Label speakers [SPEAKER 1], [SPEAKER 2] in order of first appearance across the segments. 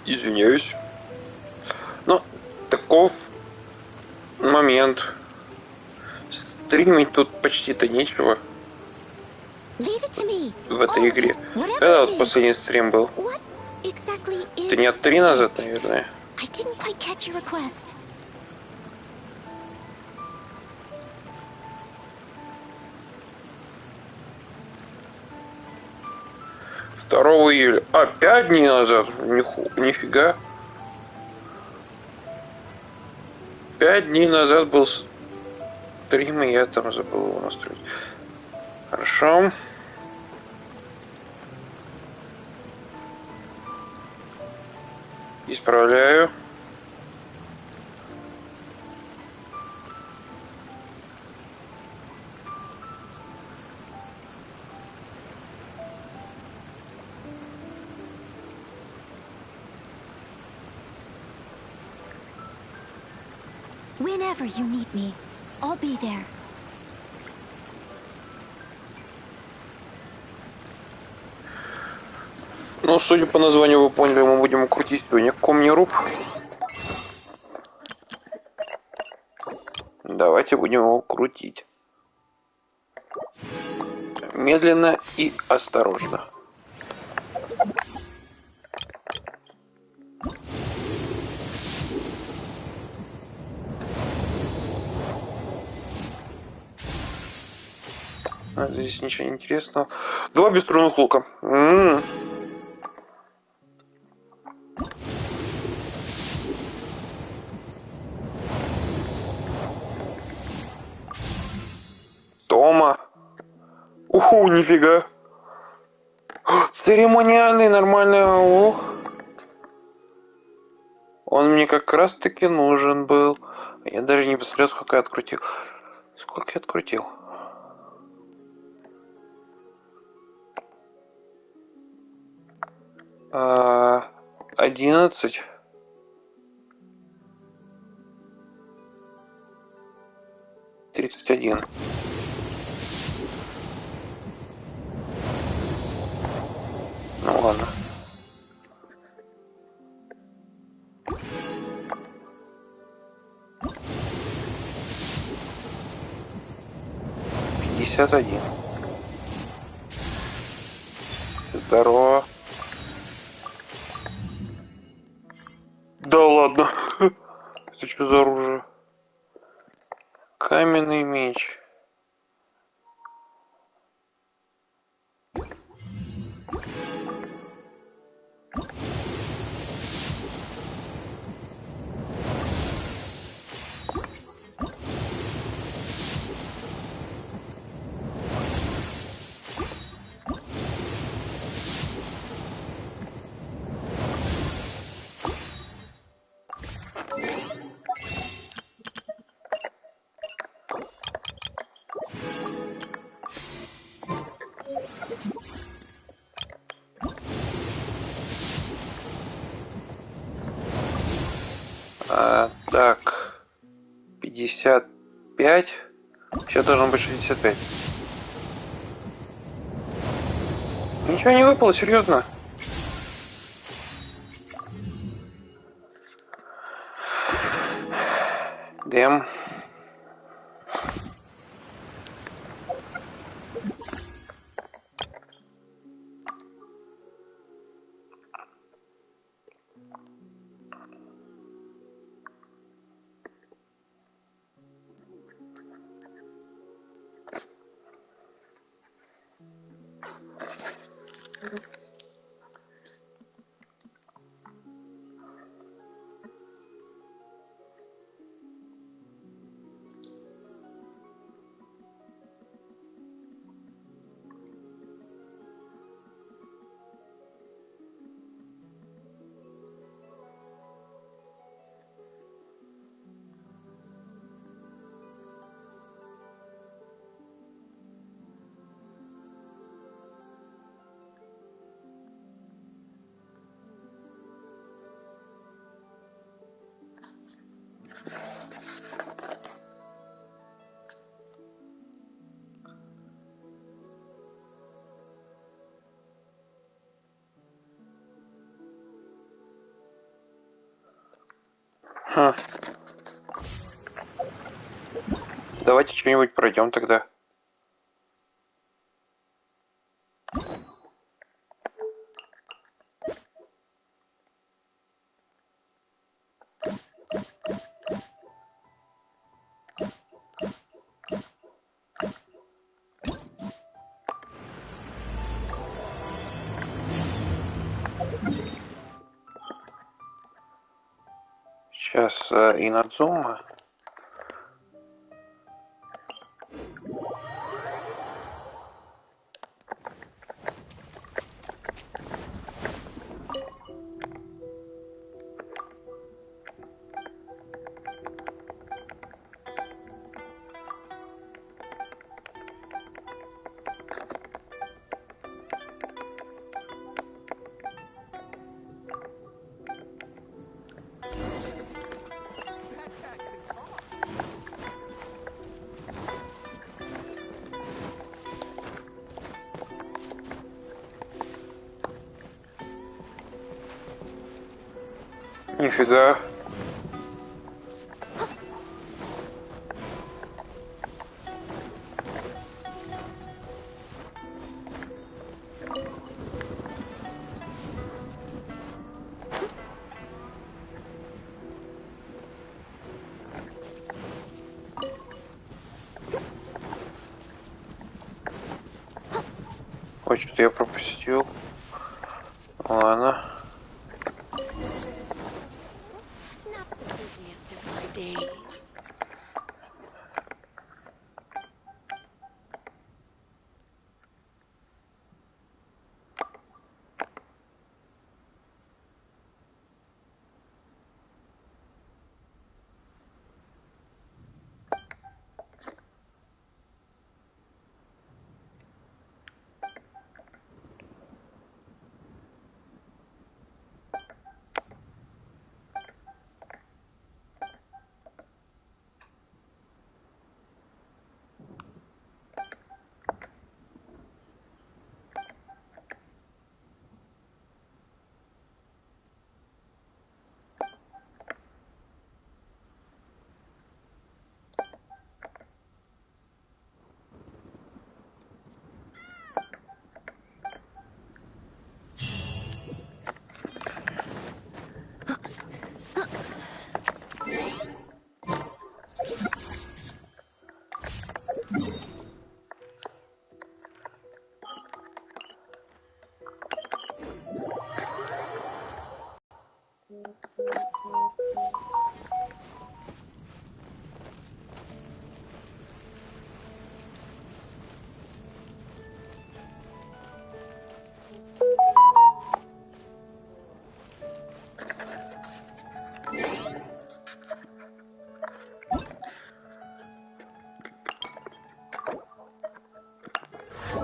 [SPEAKER 1] Извиняюсь. Но таков момент. Стримить тут почти-то нечего в этой игре. Когда вот последний стрим был? Дня 3 назад, наверное. Второго июля. 5 дней назад. Нифига. 5 дней назад был стрим, и я там забыл его настроить. Хорошо. Исправляю.
[SPEAKER 2] Whenever you need me, I'll be there.
[SPEAKER 1] Ну, судя по названию, вы поняли, мы будем крутить сегодня камнеруб. Давайте будем его крутить. Медленно и осторожно. Здесь ничего не интересного. 2 бесструнных лука. Тома. Нифига. Церемониальный нормальный лук. Он мне как раз таки нужен был. Я даже не посмотрел, сколько я открутил. Сколько я открутил? А, 11. 31. Ну ладно. один. Здорово. Да ладно. Это что за оружие? Каменный меч. Так. 55. Сейчас должно быть 65. Ничего не выпало, серьезно. Дэм. Ха. Давайте что-нибудь пройдем тогда. Сейчас Инадзума. Нифига. Ой, что-то я пропустил. Ладно.
[SPEAKER 3] Not the busiest of my days.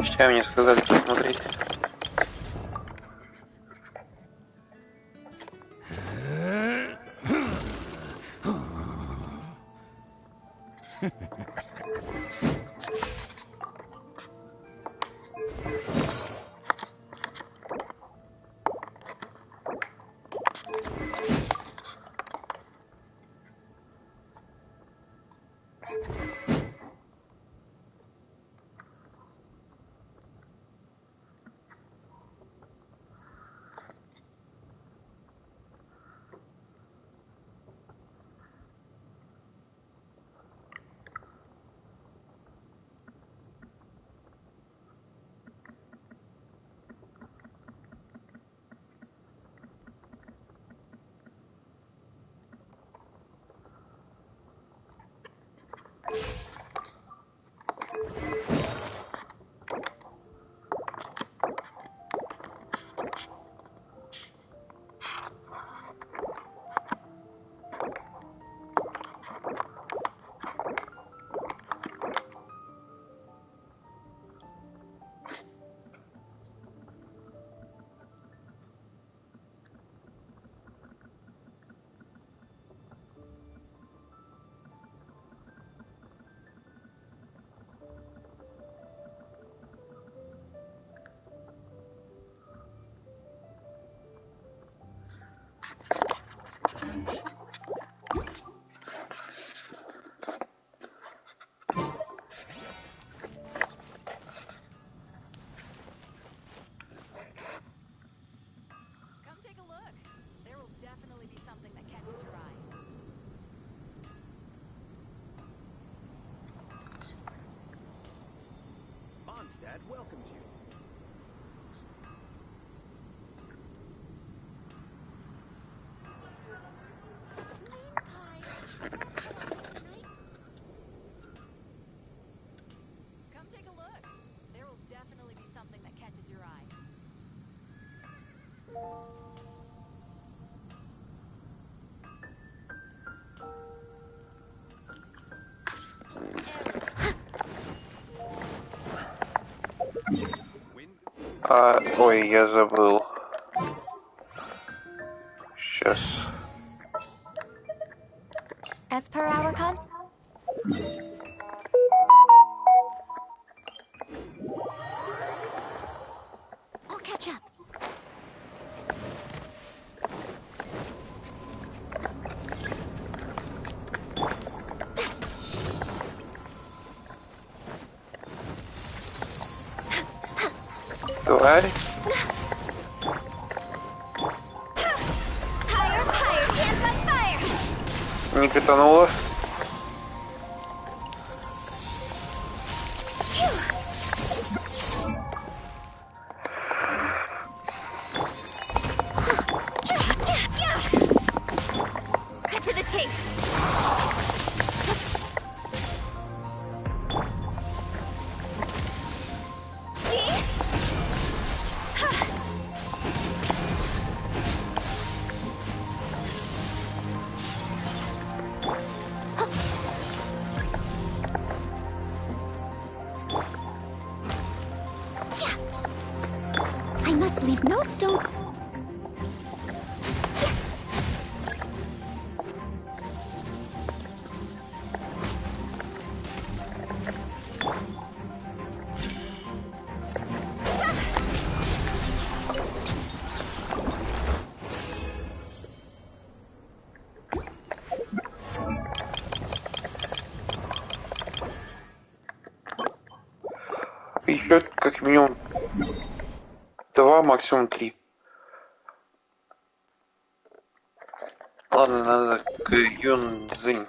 [SPEAKER 1] Сейчас мне сказали посмотреть.
[SPEAKER 4] something that catches your eye.
[SPEAKER 5] Mondstadt welcomes you.
[SPEAKER 4] Come take a look. There will definitely be something that catches your eye.
[SPEAKER 1] Ой, я забыл. Сейчас.
[SPEAKER 2] As per our con. I'll catch up.
[SPEAKER 1] Тварь.
[SPEAKER 2] Higher, higher, hands on fire!
[SPEAKER 1] Не катанула.
[SPEAKER 2] Cut to the chase. See? I must leave no stone.
[SPEAKER 1] Еще как минимум 2, максимум 3. Ладно, надо к Юнцзинь.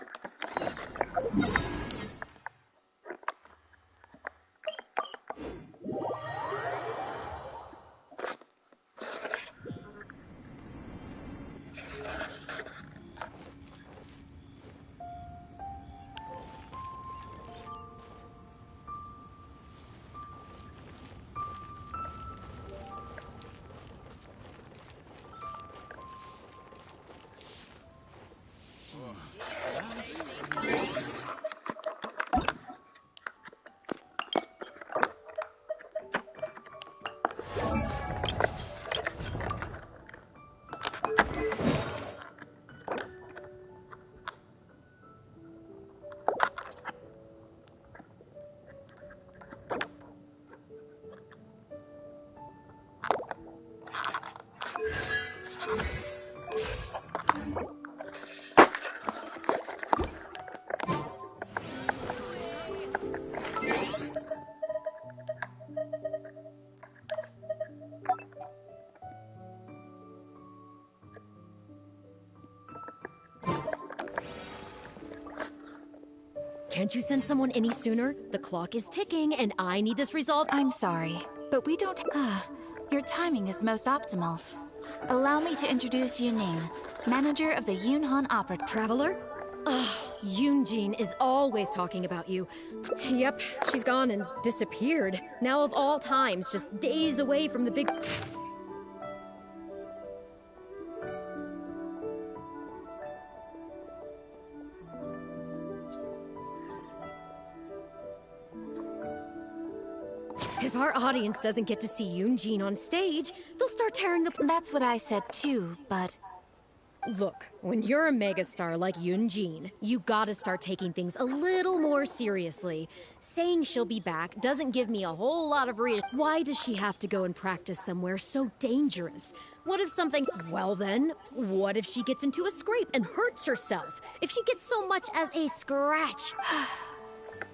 [SPEAKER 4] Can't you send someone any sooner? The clock is ticking, and I need this resolved.
[SPEAKER 2] I'm sorry, but we don't. Your timing is most optimal. Allow me to introduce Yuning, manager of the Yunhan Opera.
[SPEAKER 4] Traveler? Ugh, Yunjin is always talking about you. Yep, she's gone and disappeared. Now of all times, just days away from the big... If our audience doesn't get to see Yunjin on stage, they'll start tearing the...
[SPEAKER 2] That's what I said too, but
[SPEAKER 4] Look, when you're a megastar like Yunjin, you gotta start taking things a little more seriously. Saying she'll be back doesn't give me a whole lot of Why does she have to go and practice somewhere so dangerous? What if something... Well then, what if she gets into a scrape and hurts herself? If she gets so much as a scratch?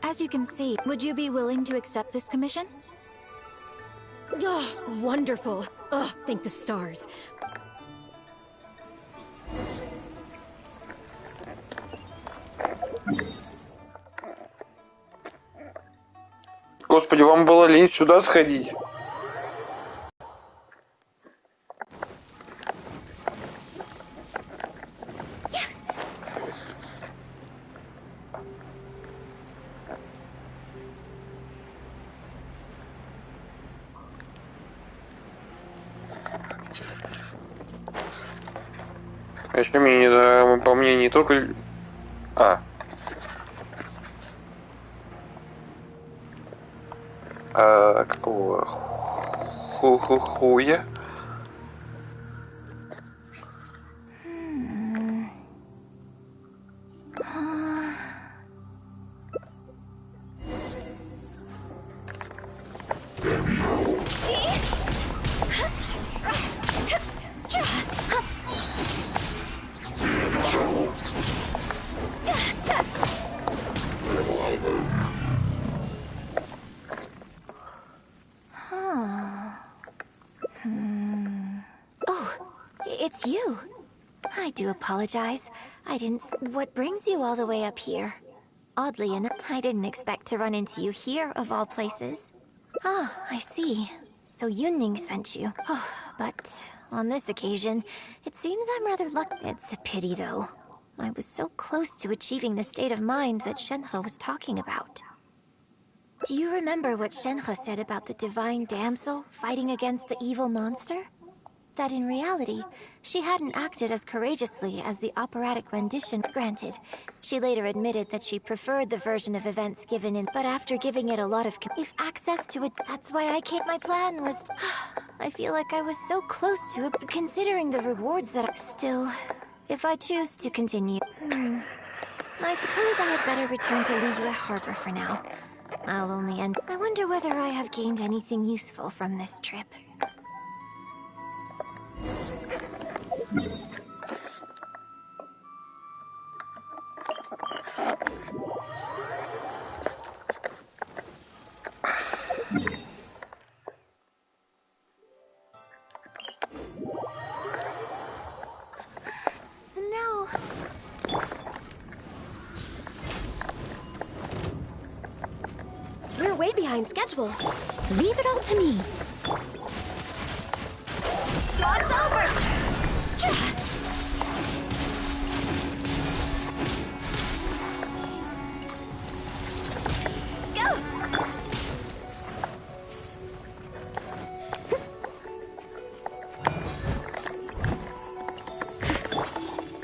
[SPEAKER 2] as you can see, would you be willing to accept this commission?
[SPEAKER 4] Oh, wonderful. Ugh, thank the stars.
[SPEAKER 1] Господи, вам было лень сюда сходить? Если мне не да, по мне не только... Какого хуя?
[SPEAKER 3] It's you. I do apologize. I didn't... What brings you all the way up here? Oddly enough, I didn't expect to run into you here, of all places. Ah, I see. So Yunning sent you. Oh, but on this occasion, it seems I'm rather lucky. It's a pity, though. I was so close to achieving the state of mind that Shenhe was talking about. Do you remember what Shenhe said about the divine damsel fighting against the evil monster? That in reality, she hadn't acted as courageously as the operatic rendition. Granted, she later admitted that she preferred the version of events given in, but after giving it a lot of if access to it, that's why I came. My plan was, I feel like I was so close to it, considering the rewards that I still, if I choose to continue. I suppose I had better return to Liyue Harbor for now. I'll only end. I wonder whether I have gained anything useful from this trip. Snow.
[SPEAKER 6] We're way behind schedule.
[SPEAKER 3] Leave it all to me.
[SPEAKER 6] It's over!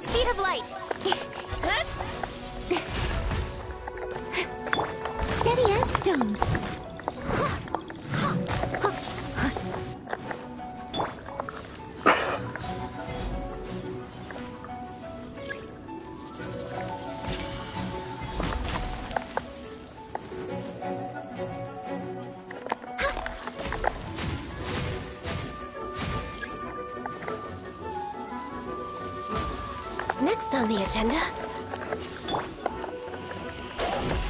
[SPEAKER 3] Speed of light. Steady as stone.
[SPEAKER 6] Next on the agenda.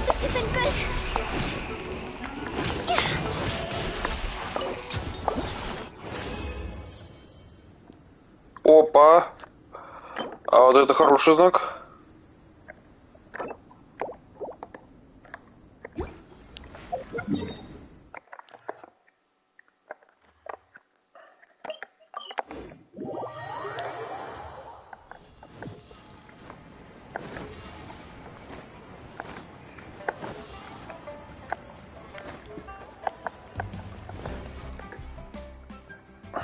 [SPEAKER 3] This isn't good.
[SPEAKER 1] Опа! А вот это хороший знак.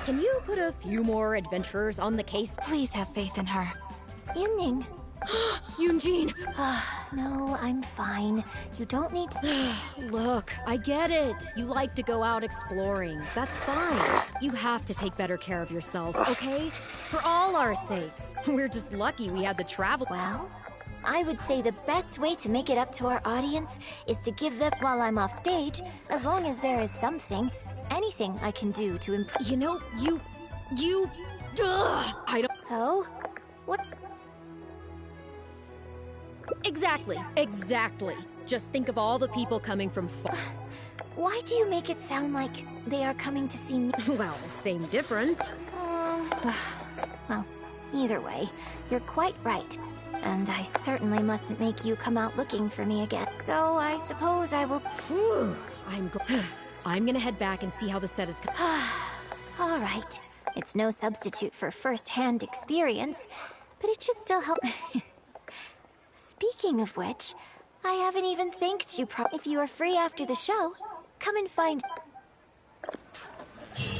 [SPEAKER 4] Can you put a few more adventurers on the case?
[SPEAKER 2] Please have faith in her.
[SPEAKER 3] Yunning.
[SPEAKER 4] Yunjin!
[SPEAKER 3] No, I'm fine. You don't need to...
[SPEAKER 4] Look, I get it. You like to go out exploring. That's fine. You have to take better care of yourself, okay? For all our sakes. We're just lucky we had the travel.
[SPEAKER 3] Well, I would say the best way to make it up to our audience is to give them while I'm off stage, as long as there is something, anything I can do to improve.
[SPEAKER 4] You know, I don't...
[SPEAKER 3] So, what?
[SPEAKER 4] Exactly. Just think of all the people coming from far.
[SPEAKER 3] Why do you make it sound like they are coming to see me?
[SPEAKER 4] Well, same difference.
[SPEAKER 3] Well, Either way, you're quite right. And I certainly mustn't make you come out looking for me again. So I suppose I will...
[SPEAKER 4] Whew, I'm gonna head back and see how the set is
[SPEAKER 3] All right. It's no substitute for first-hand experience, but it should still help. Speaking of which, I haven't even thanked you. If you are free after the show, come and find... Phew.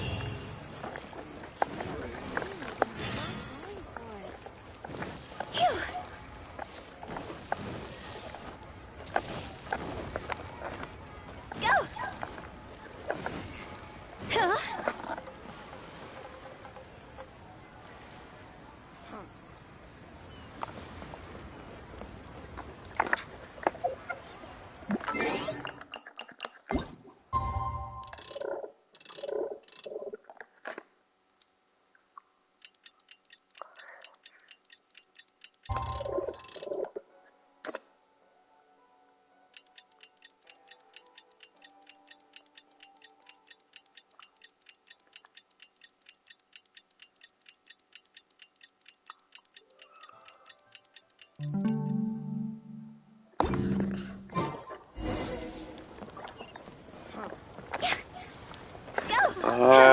[SPEAKER 3] Go! Huh?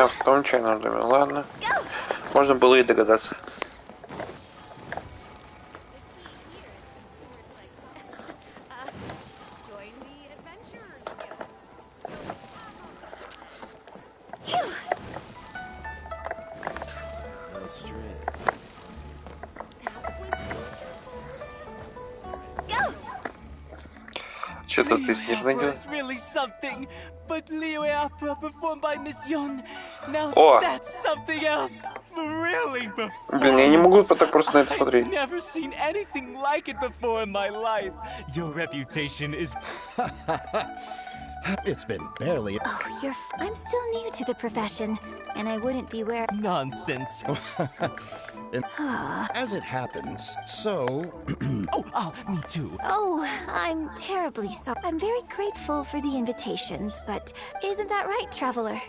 [SPEAKER 1] В том чайном доме, ладно. Можно было и догадаться. Что-то ты снежный.
[SPEAKER 5] Really something, but Liyue opera performed by Miss Yun. Now
[SPEAKER 1] О!
[SPEAKER 5] that's something else. Really
[SPEAKER 1] Блин, я не могу так просто на это смотреть.
[SPEAKER 5] I've never seen anything like it before in my life. Your reputation is...
[SPEAKER 7] It's been barely...
[SPEAKER 3] Oh, I'm still new to the profession, and I wouldn't be where...
[SPEAKER 5] Nonsense.
[SPEAKER 7] As it happens, so...
[SPEAKER 5] Me too.
[SPEAKER 3] Oh, I'm terribly sorry. I'm very grateful for the invitations, but isn't that right, Traveler?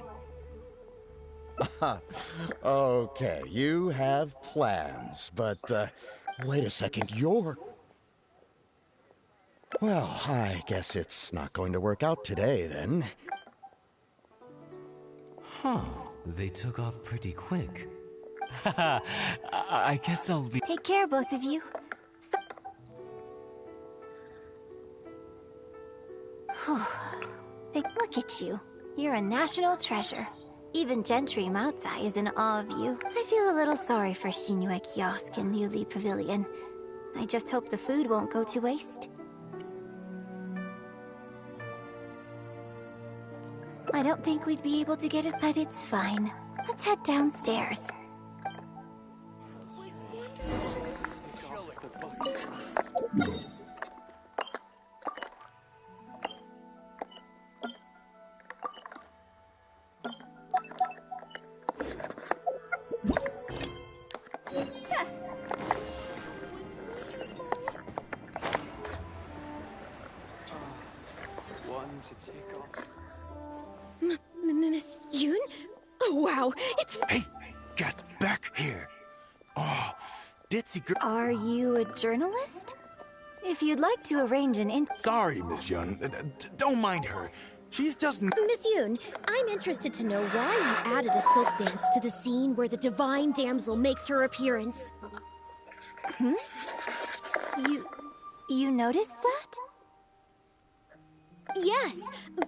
[SPEAKER 7] Okay, you have plans, but, wait a second, you're... Well, I guess it's not going to work out today, then.
[SPEAKER 5] They took off pretty quick. I guess I'll be...
[SPEAKER 3] Take care, both of you. Look at you. You're a national treasure. Even Gentry Maotsai is in awe of you. I feel a little sorry for Shinue Kiosk and Liuli Pavilion. I just hope the food won't go to waste. I don't think we'd be able to get it, but it's fine. Let's head downstairs.
[SPEAKER 4] Miss Yun? Oh, wow, it's...
[SPEAKER 8] Hey, get back here. Oh, ditzy girl.
[SPEAKER 3] Are you a journalist? If you'd like to arrange an
[SPEAKER 8] Sorry, Miss Yun. Don't mind her. She's just...
[SPEAKER 4] Miss Yun, I'm interested to know why you added a silk dance to the scene where the divine damsel makes her appearance.
[SPEAKER 3] You noticed that?
[SPEAKER 4] Yes,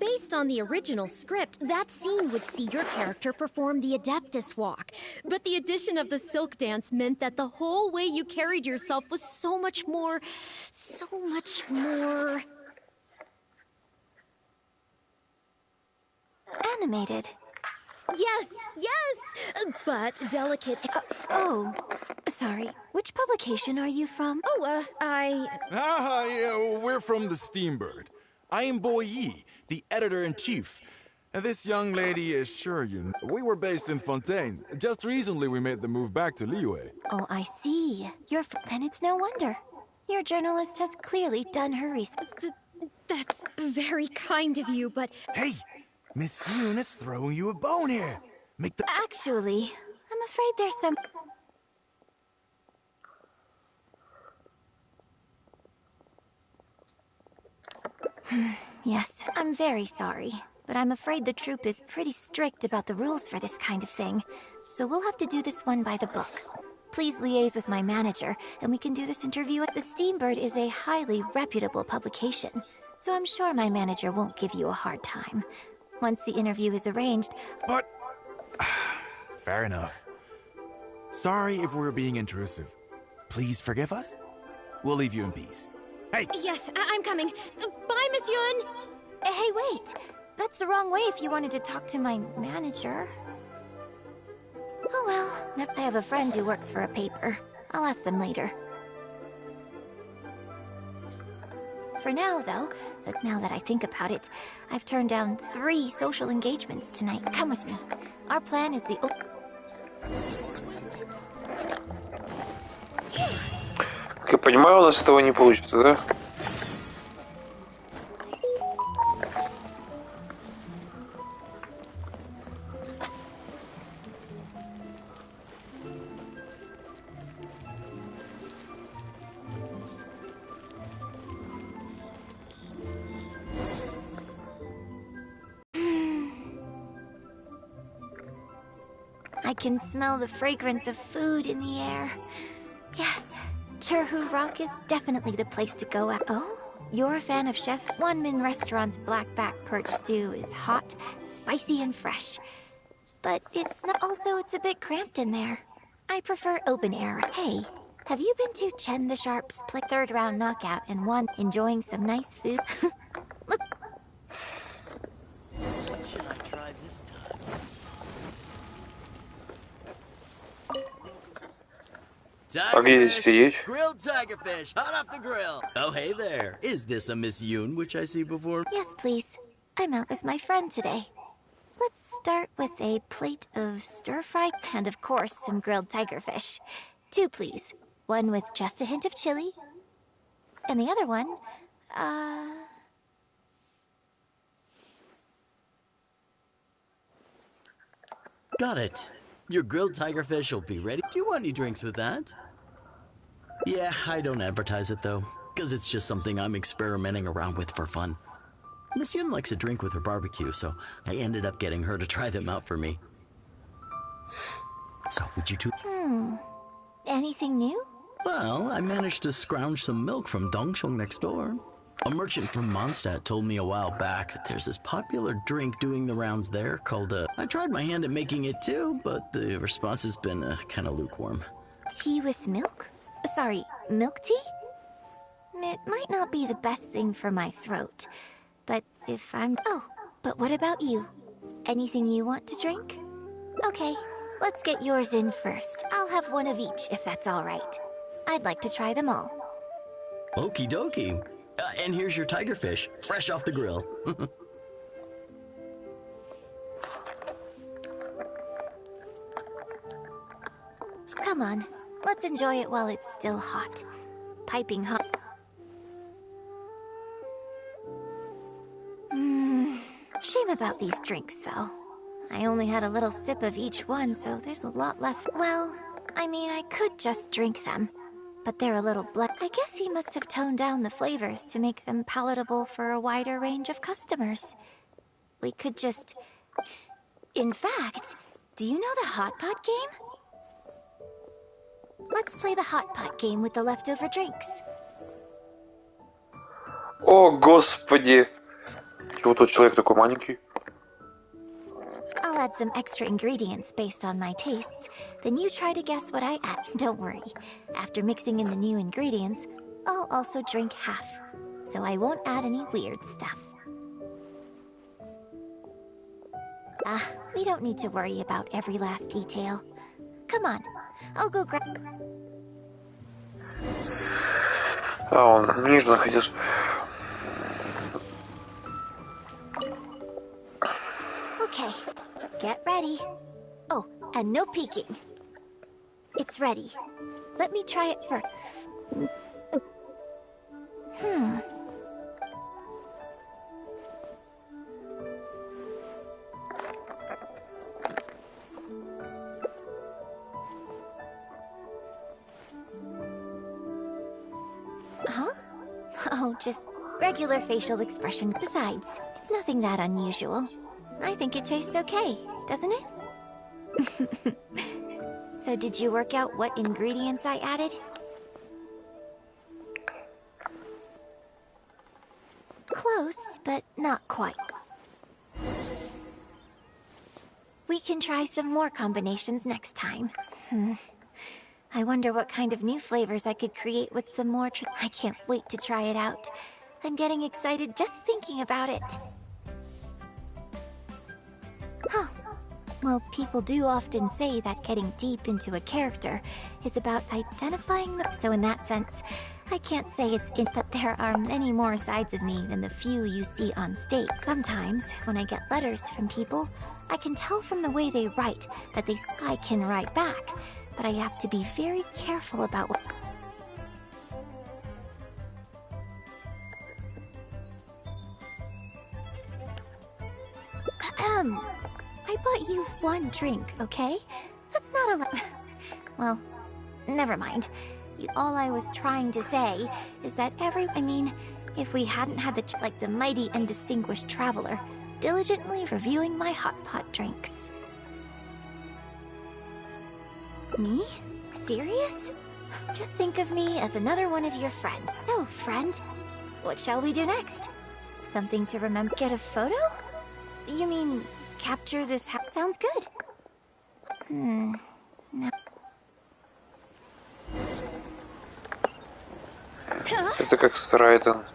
[SPEAKER 4] based on the original script, that scene would see your character perform the Adeptus Walk. But the addition of the silk dance meant that the whole way you carried yourself was so much more...
[SPEAKER 3] Animated.
[SPEAKER 4] Yes, but delicate...
[SPEAKER 3] Sorry. Which publication are you from?
[SPEAKER 8] Yeah, we're from the Steambird. I am Boy Yi, the editor-in-chief. And this young lady is Shuryun. We were based in Fontaine. Just recently we made the move back to Liyue.
[SPEAKER 3] Oh, I see. Then it's no wonder. Your journalist has clearly done her research.
[SPEAKER 4] That's very kind of you, but...
[SPEAKER 8] Hey! Miss Yun is throwing you a bone here.
[SPEAKER 3] Actually, I'm afraid there's some... Yes, I'm very sorry, but I'm afraid the troop is pretty strict about the rules for this kind of thing, so we'll have to do this one by the book. Please liaise with my manager, and we can do this interview at the Steambird is a highly reputable publication, so I'm sure my manager won't give you a hard time. Once the interview is arranged...
[SPEAKER 8] But... fair enough. Sorry if we're being intrusive. Please forgive us. We'll leave you in peace. Hey!
[SPEAKER 4] Yes, I'm coming. Bye, Miss Yun!
[SPEAKER 3] Hey, wait! That's the wrong way if you wanted to talk to my manager. Oh well, I have a friend who works for a paper. I'll ask them later. For now, though, now that I think about it, I've turned down 3 social engagements tonight. Come with me. Our plan is the...
[SPEAKER 1] Как я понимаю, у нас этого не получится, да?
[SPEAKER 3] I can smell the fragrance of food in the air. Yes, Churhu Rock is definitely the place to go at. Oh, you're a fan of Chef Wanmin Restaurant's blackback perch stew is hot, spicy, and fresh. But it's not. Also, it's a bit cramped in there. I prefer open air. Hey, have you been to Chen the Sharp's play 3rd round knockout and won enjoying some nice food? Look.
[SPEAKER 5] What should I try this time?
[SPEAKER 1] А где здесь сидеть?
[SPEAKER 5] Grilled tigerfish, hot off the grill. Oh, hey there. Is this a Miss Yoon, which I see before?
[SPEAKER 3] Yes, please. I'm out with my friend today. Let's start with a plate of stir-fried and, of course, some grilled tigerfish. 2, please. One with just a hint of chili. And the other one,
[SPEAKER 5] Got it. Your grilled tigerfish will be ready. Do you want any drinks with that? Yeah, I don't advertise it though, because it's just something I'm experimenting around with for fun. Miss Yun likes a drink with her barbecue, so I ended up getting her to try them out for me. So, would you two...
[SPEAKER 3] anything new?
[SPEAKER 5] Well, I managed to scrounge some milk from Dongsheng next door. A merchant from Mondstadt told me a while back that there's this popular drink doing the rounds there called, I tried my hand at making it too, but the response has been kind of lukewarm.
[SPEAKER 3] Tea with milk? Sorry, milk tea? It might not be the best thing for my throat, but if I'm... Oh, but what about you? Anything you want to drink? Okay, let's get yours in first. I'll have one of each, if that's all right. I'd like to try them all.
[SPEAKER 5] Okie dokie. And here's your tigerfish, fresh off the grill.
[SPEAKER 3] Come on, let's enjoy it while it's still hot. Piping hot. Shame about these drinks, though. I only had a little sip of each one, so there's a lot left. Well, I mean, I could just drink them. But they're a little black. I guess he must have toned down the flavors to make them palatable for a wider range of customers. We could just... In fact, do you know the hot pot game? Let's play the hot pot game with the leftover drinks.
[SPEAKER 1] О, господи! Чего тот человек такой маленький?
[SPEAKER 3] I'll add some extra ingredients based on my tastes. Then you try to guess what I add. Don't worry. After mixing in the new ingredients, I'll also drink half. So I won't add any weird stuff. We don't need to worry about every last detail. Come on, I'll go grab...
[SPEAKER 1] А, он ниже находился.
[SPEAKER 3] Okay, get ready. Oh, and no peeking. It's ready. Let me try it first. Huh? Oh, just Regular facial expression. Besides, it's nothing that unusual. I think it tastes okay, doesn't it? So did you work out what ingredients I added? Close, but not quite. We can try some more combinations next time. I wonder what kind of new flavors I could create with some more I can't wait to try it out. I'm getting excited just thinking about it. Huh. Well, people do often say that getting deep into a character is about identifying them. So in that sense, I can't say it's in, but there are many more sides of me than the few you see on stage. Sometimes, when I get letters from people, I can tell from the way they write that I can write back, but I have to be very careful about what... I bought you one drink, okay? That's not a lot. Well, never mind. All I was trying to say is that I mean, if we hadn't had like the mighty and distinguished traveler, diligently reviewing my hot pot drinks. Me? Serious? Just think of me as another one of your friends. So, friend, what shall we do next? Something to remember? Get a photo? You mean, capture this sounds good. No.
[SPEAKER 1] Это как Страйден.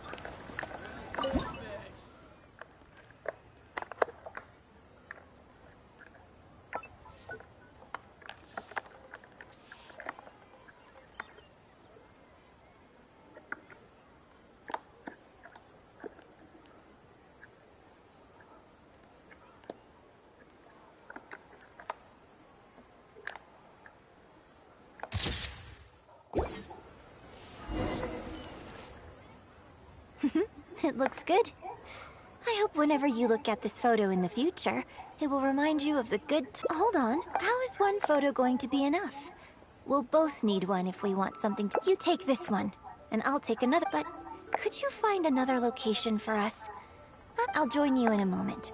[SPEAKER 3] It looks good. I hope whenever you look at this photo in the future, it will remind you of the good Hold on, how is one photo going to be enough? We'll both need one if we want something to- You take this one, and I'll take another, but could you find another location for us? I'll join you in a moment.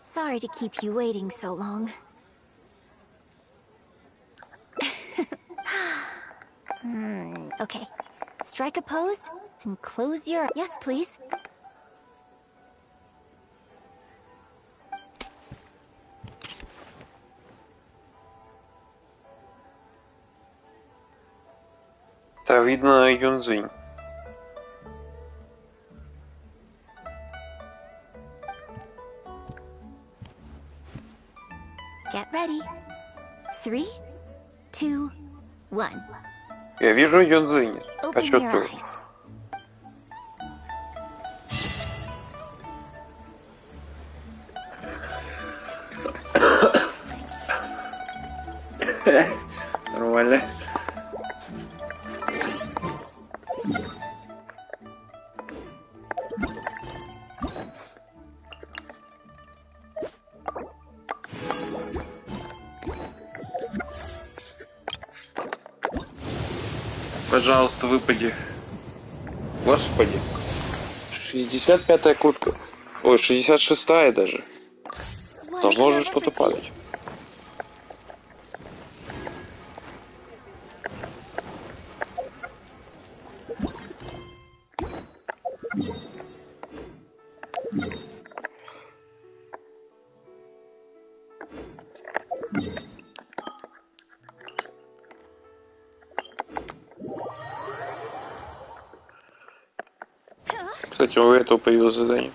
[SPEAKER 3] Sorry to keep you waiting so long. Okay. Strike a pose and close your... Yes, please.
[SPEAKER 1] Да, видно Юнзинь.
[SPEAKER 3] Get ready. 3, 2, 1.
[SPEAKER 1] Я вижу Юнзинь. А
[SPEAKER 3] Open
[SPEAKER 1] что
[SPEAKER 3] your
[SPEAKER 1] тут?
[SPEAKER 3] eyes.
[SPEAKER 1] Нормально. Пожалуйста, выпади. Господи. 65-я куртка. Ой, 66-я даже. Должно же что-то падать. Кстати, у этого появилось задание.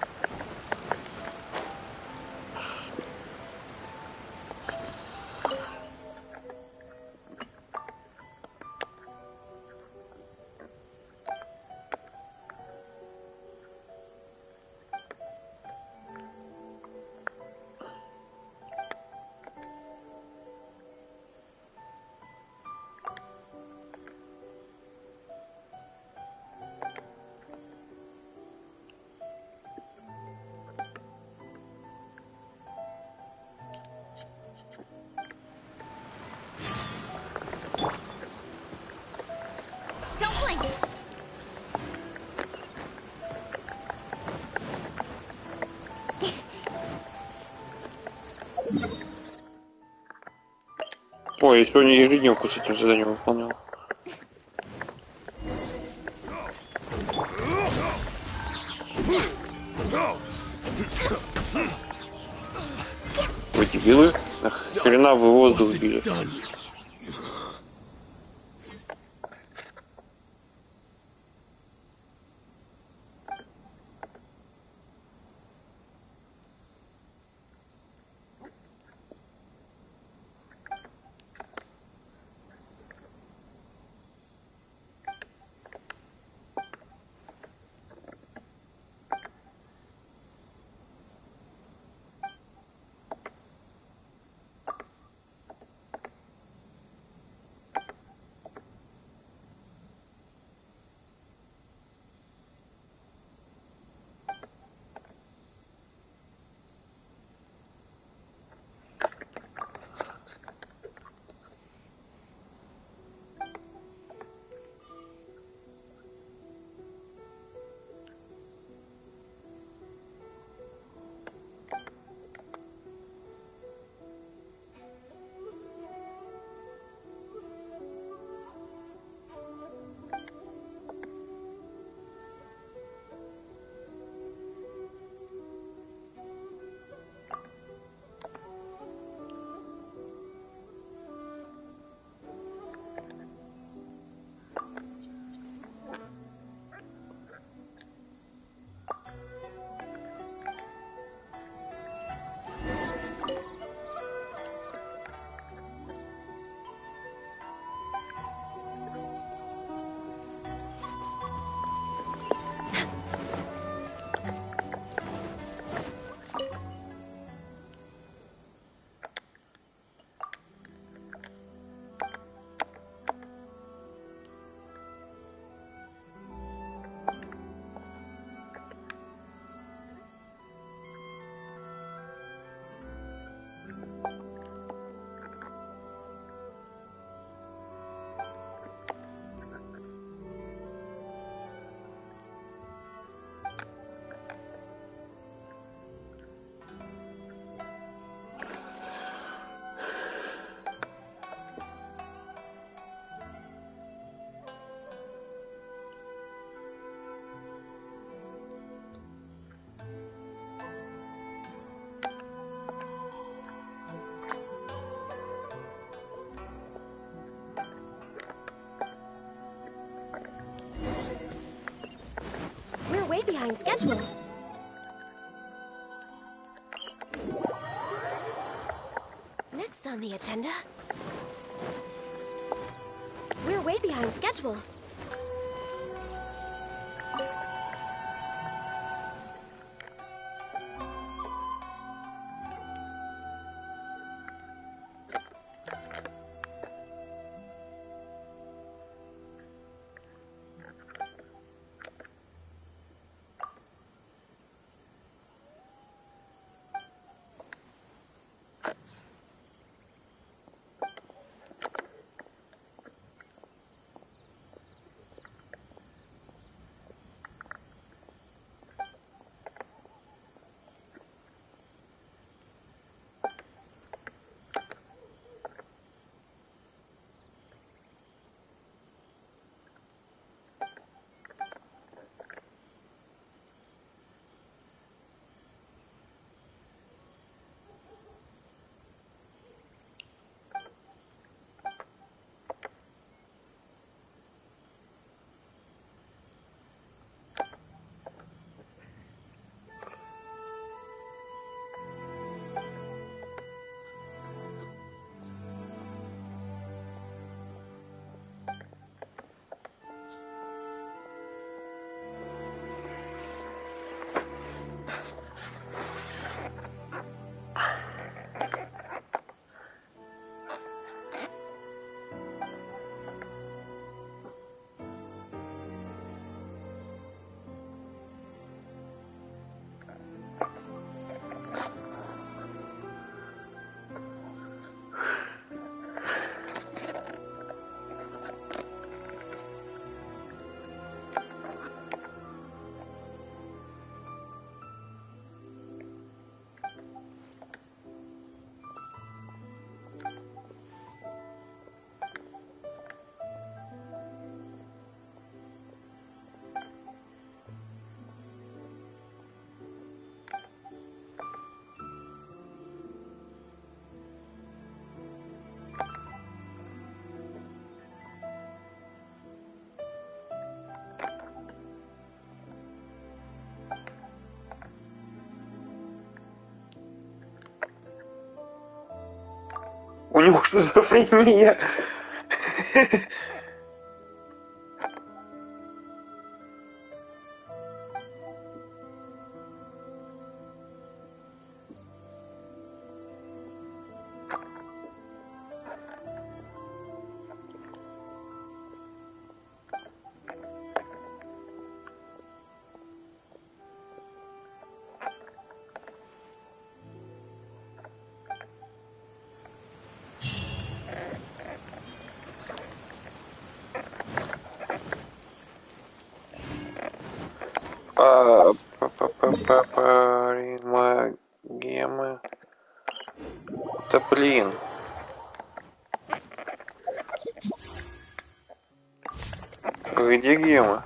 [SPEAKER 1] Ой, я сегодня ежедневку с этим заданием выполнял. Вы дебилы? Нахрена вы воздух били?
[SPEAKER 6] We're way behind schedule. Next on the agenda. We're way behind schedule.
[SPEAKER 1] У него шизофрения. Примагемы. Да блин. Где гемы?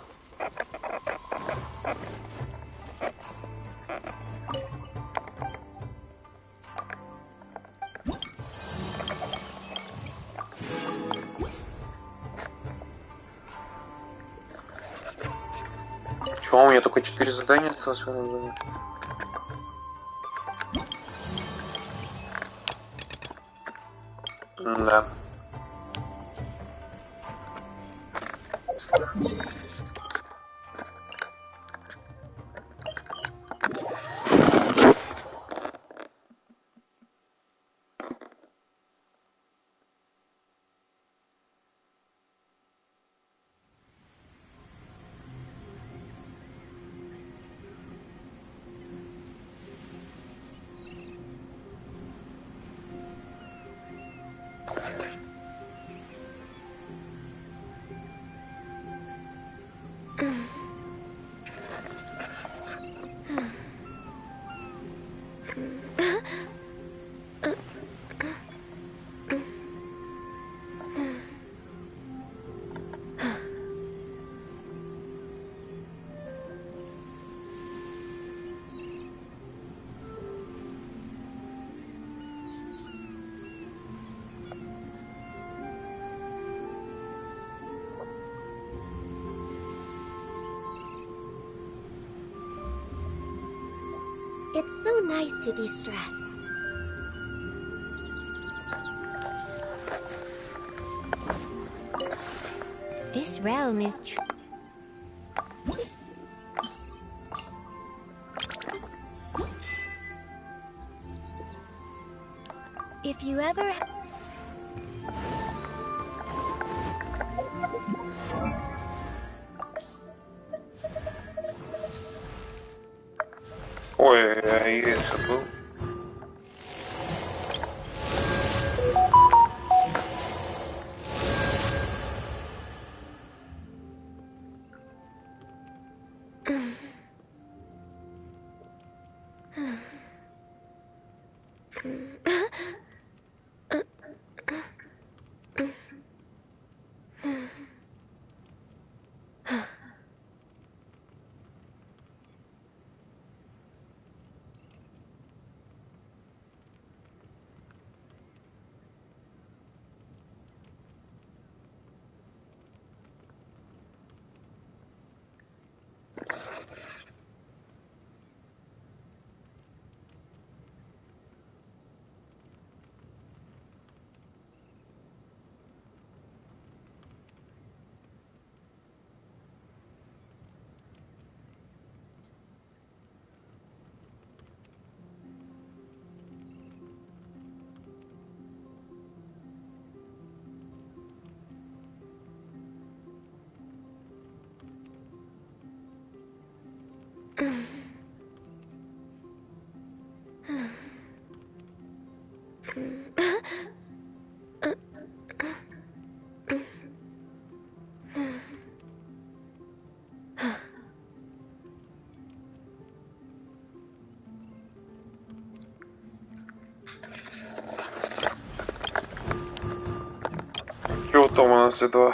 [SPEAKER 1] Чего у меня только 4 задания осталось? Да.
[SPEAKER 6] It's so nice to de-stress.
[SPEAKER 3] This realm is If you ever...
[SPEAKER 1] Ой, я забыл. Чего там у нас этого?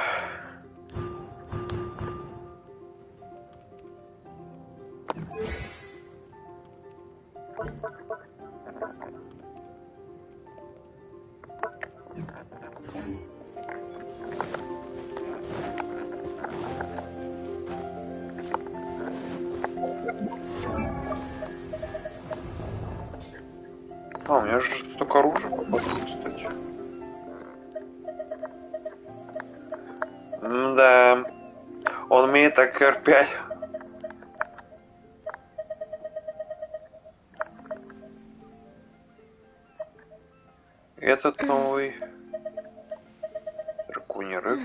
[SPEAKER 1] А, у меня же столько оружия попало, кстати. Да. Он умеет так R5. Этот новый драконий рык.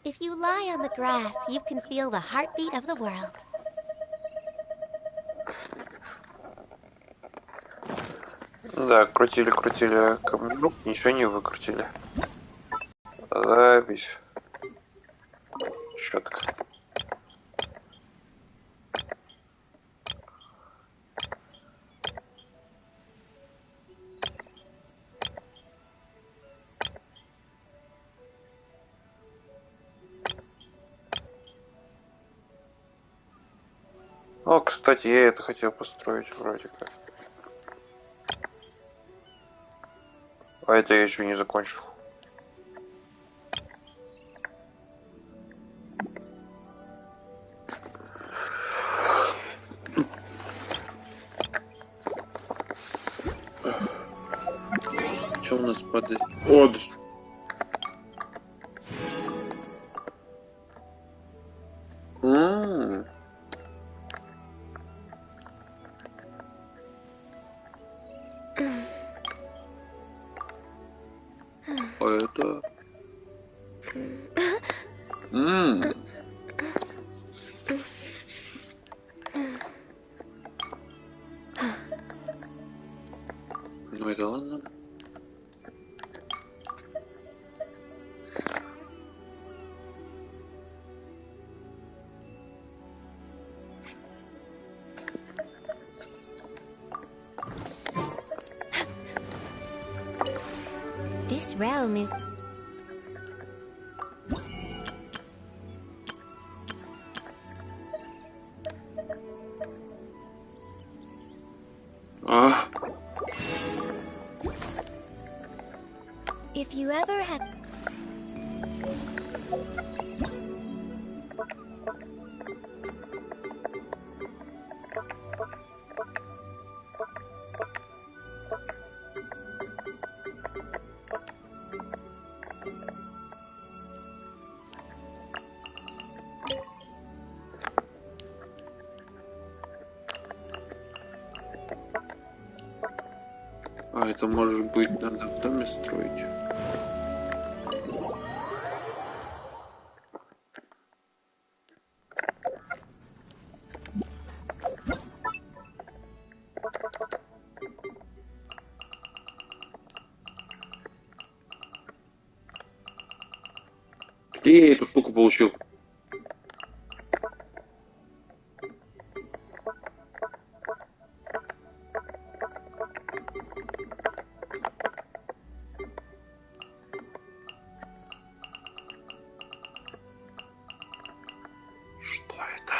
[SPEAKER 6] If you lie on the grass, you can feel the heartbeat of the world.
[SPEAKER 1] Да, крутили камнеруб, ничего не выкрутили. Запись. Четко. О, кстати, я это хотел построить вроде как. А это я еще не закончил. Что у нас падает? О, да... А это... Ну это ладно.
[SPEAKER 3] This realm is... If you ever have...
[SPEAKER 1] А это может быть надо в доме строить. Где я эту штуку получил? Что это?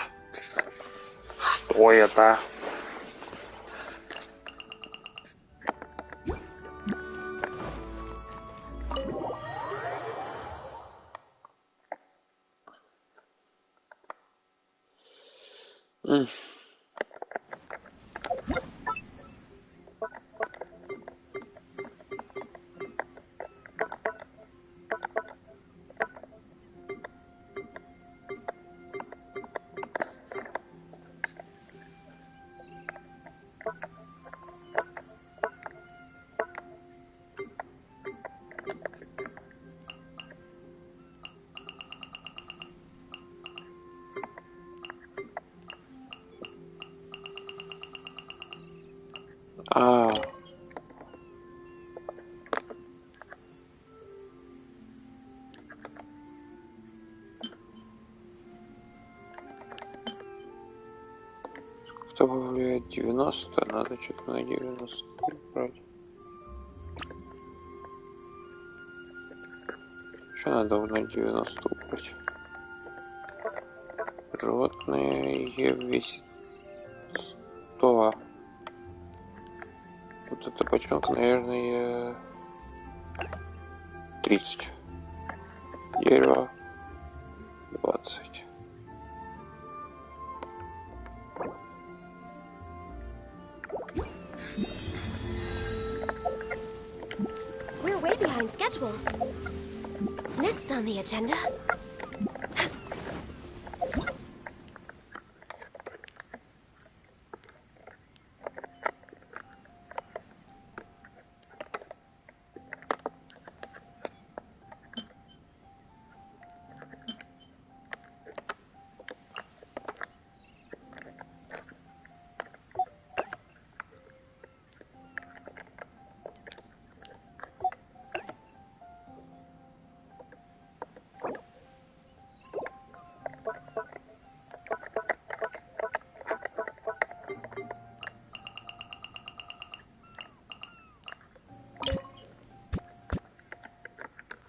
[SPEAKER 1] Что это? Кто повлияет 90? Надо что-то на 90 брать. Что надо на 90 убрать? Животные весит 100. Вот эта бочонка, наверное, 30. Дерево 20.
[SPEAKER 6] We're way behind schedule. Next on the agenda.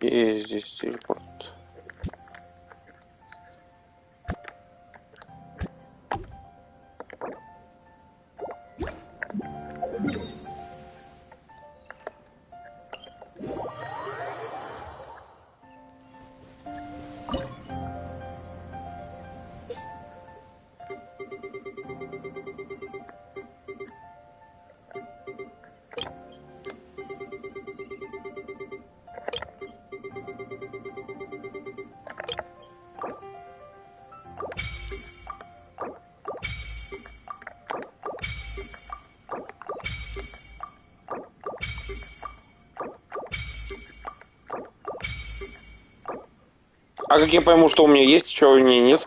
[SPEAKER 1] И здесь телепорт. А как я пойму, что у меня есть, чего у меня нет?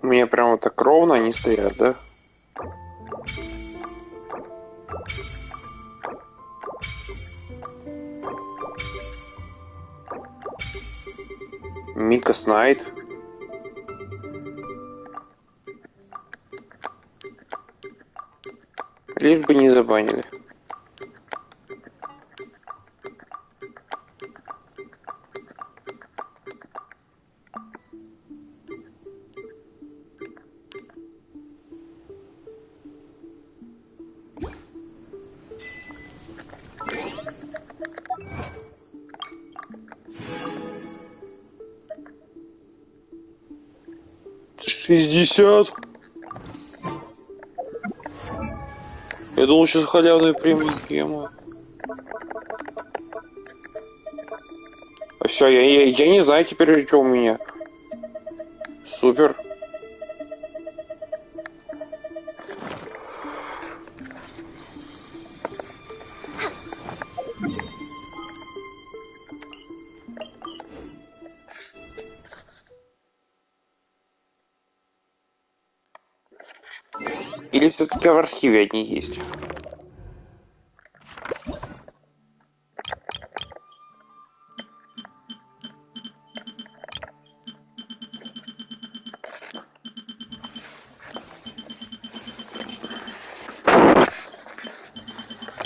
[SPEAKER 1] У меня прям вот так ровно они стоят, да? Мика Снайд. Лишь бы не забанили. $60. Я думал, сейчас халявные премиумы. А все, я не знаю теперь, что у меня. Супер. Или все-таки в архиве они есть?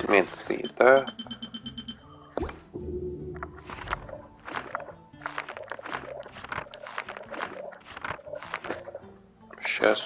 [SPEAKER 1] Менты, да? Сейчас.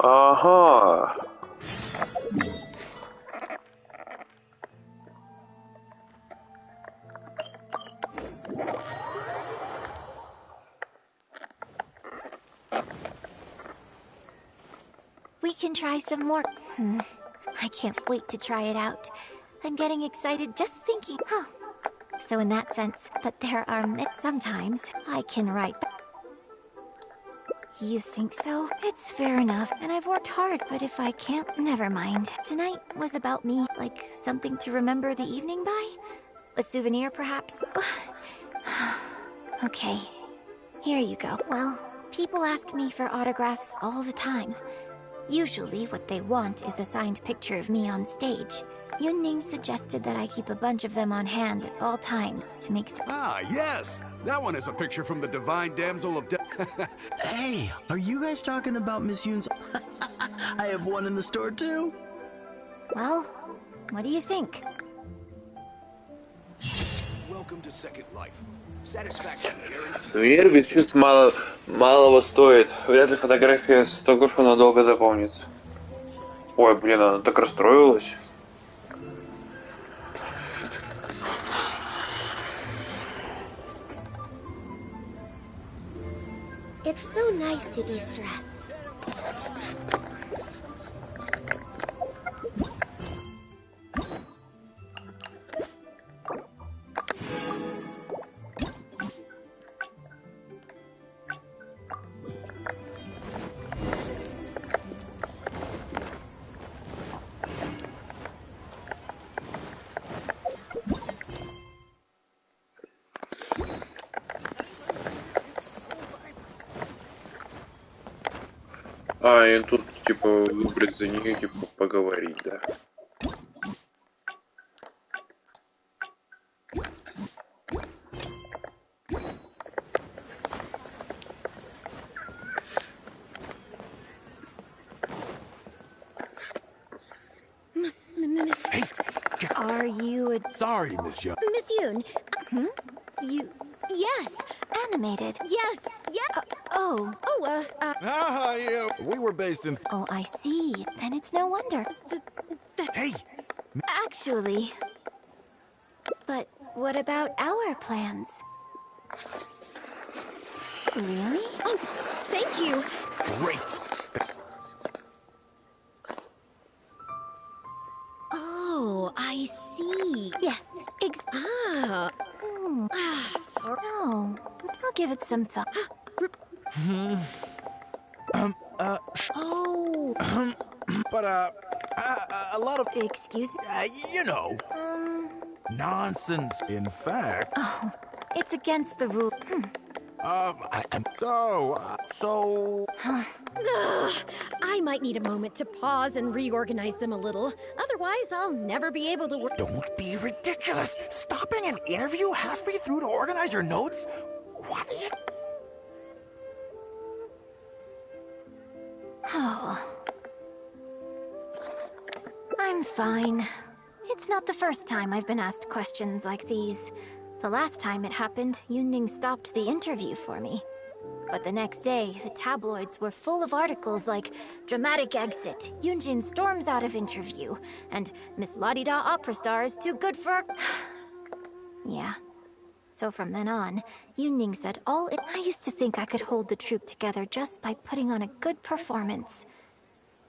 [SPEAKER 1] Ага.
[SPEAKER 3] We can try some more. I can't wait to try it out. I'm getting excited just thinking. Huh. So in that sense, but there are sometimes I can write. You think so? It's fair enough, and I've worked hard, but if I can't, never mind. Tonight was about me, like something to remember the evening by? A souvenir, perhaps? Okay, here you go. Well, people ask me for autographs all the time. Usually what they want is a signed picture of me on stage. Yunning suggested that I keep a bunch of them on hand at all times to make
[SPEAKER 9] Ah, yes! That one is a picture from the Divine Damsel of
[SPEAKER 5] Hey, are you guys talking about Miss Yoon's? I have one in the store too.
[SPEAKER 3] Well, what do you think?
[SPEAKER 9] Welcome to Second Life. Satisfaction guaranteed.
[SPEAKER 1] Сувенир без чувств малого стоит. Вряд ли фотография с автографа надолго запомнится. Ой, блин, она так расстроилась.
[SPEAKER 6] It's so nice to de-stress.
[SPEAKER 1] А, и тут, типа, выбрать за нее, типа, поговорить, да?
[SPEAKER 3] Are you a...
[SPEAKER 8] Sorry, Miss Young.
[SPEAKER 4] Miss Yoon.
[SPEAKER 3] you...
[SPEAKER 4] Yes.
[SPEAKER 3] animated?
[SPEAKER 4] Yes. Yeah.
[SPEAKER 3] Oh.
[SPEAKER 8] Ah, you. We were based in.
[SPEAKER 3] Oh, I see. Then it's no wonder.
[SPEAKER 8] Hey!
[SPEAKER 3] Actually... But what about our plans? Really?
[SPEAKER 4] Oh, thank you.
[SPEAKER 8] Great!
[SPEAKER 4] Oh, I see.
[SPEAKER 3] Yes,
[SPEAKER 4] Ah. Sorry.
[SPEAKER 3] No, I'll give it some thought.
[SPEAKER 4] Oh.
[SPEAKER 8] But, A lot of,
[SPEAKER 3] Excuse me?
[SPEAKER 8] you know, nonsense. In fact,
[SPEAKER 3] Oh, it's against the rule.
[SPEAKER 8] so.
[SPEAKER 4] Ugh, I might need a moment to pause and reorganize them a little. Otherwise, I'll never be able to work.
[SPEAKER 9] Don't be ridiculous. Stopping an interview halfway through to organize your notes? What are you...
[SPEAKER 3] Oh. I'm fine. It's not the first time I've been asked questions like these. The last time it happened, Yunning stopped the interview for me. But the next day, the tabloids were full of articles like "Dramatic Exit, Yunjin storms out of interview," and "Miss La-di-da opera star is too good for..." Yeah. So from then on, Yunning said I used to think I could hold the troupe together just by putting on a good performance.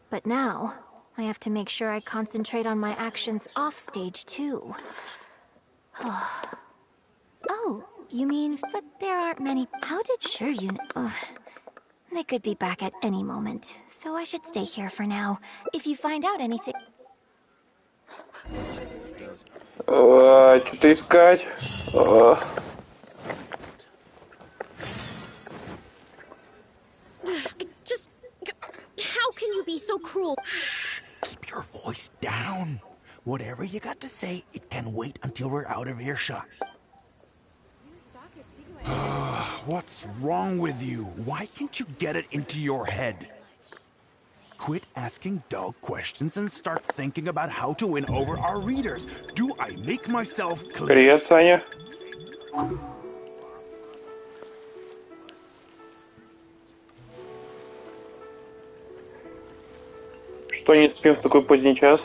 [SPEAKER 3] But now, I have to make sure I concentrate on my actions off stage too. Oh, you mean, but there aren't many. How did Shuryun? They could be back at any moment, so I should stay here for now. If you find out anything...
[SPEAKER 1] Что-то искать.
[SPEAKER 4] Just... How can you be so cruel?
[SPEAKER 9] Keep your voice down. Whatever you got to say, it can wait until we're out of earshot.
[SPEAKER 8] What's wrong with you? Why can't you get it into your head? Quit asking dull questions and start thinking about how to win over our readers. Do I make myself clear?
[SPEAKER 1] Привет, Саня. Что не спим в такой поздний час?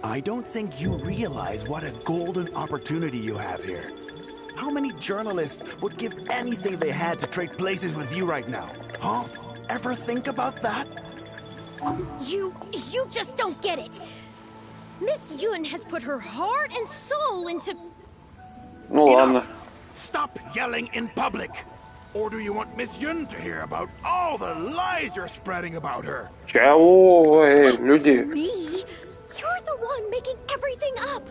[SPEAKER 8] I don't think you realize what a golden opportunity you have here. How many journalists would give anything they had to trade places with you right now? Huh? Ever think about that?
[SPEAKER 4] You just don't get it. Miss Yun has put her heart and soul into...
[SPEAKER 1] Ну ладно.
[SPEAKER 8] Stop yelling in public! Or do you want Miss Yun to hear about all the lies you're spreading about her?
[SPEAKER 1] Чего, люди?
[SPEAKER 4] Me? You're the one making everything up.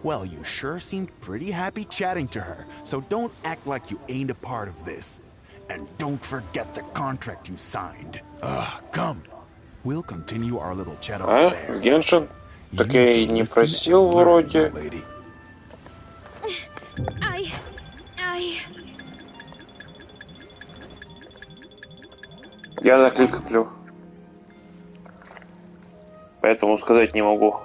[SPEAKER 8] Well, you sure seemed pretty happy chatting to her, so don't act like you ain't a part of this. And don't forget the contract you signed. Come. We'll continue our little chat over there.
[SPEAKER 1] Genshin? Так я и не просил вроде. Я на клик коплю. Поэтому сказать не могу.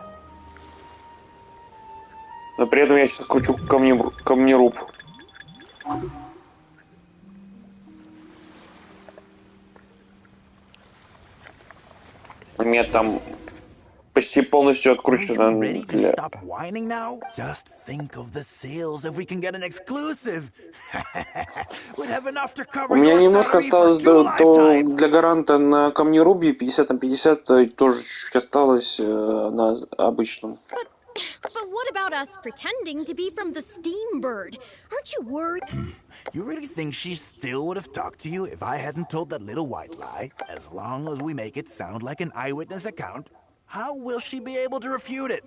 [SPEAKER 1] Но при этом я сейчас кручу камнеруб. У меня там почти полностью откручено для...
[SPEAKER 8] Just think of the sales if we can get an exclusive. We'd have enough to cover.
[SPEAKER 1] У меня немножко осталось для гаранта на камнерубе 50 на 50, тоже чуть-чуть осталось на обычном.
[SPEAKER 4] But what about us pretending to be from the Steambird? Aren't you worried?
[SPEAKER 8] You really think she still would have talked to you if I hadn't told that little white lie? As long as we make it sound like an eyewitness account, how will she be able to refute it?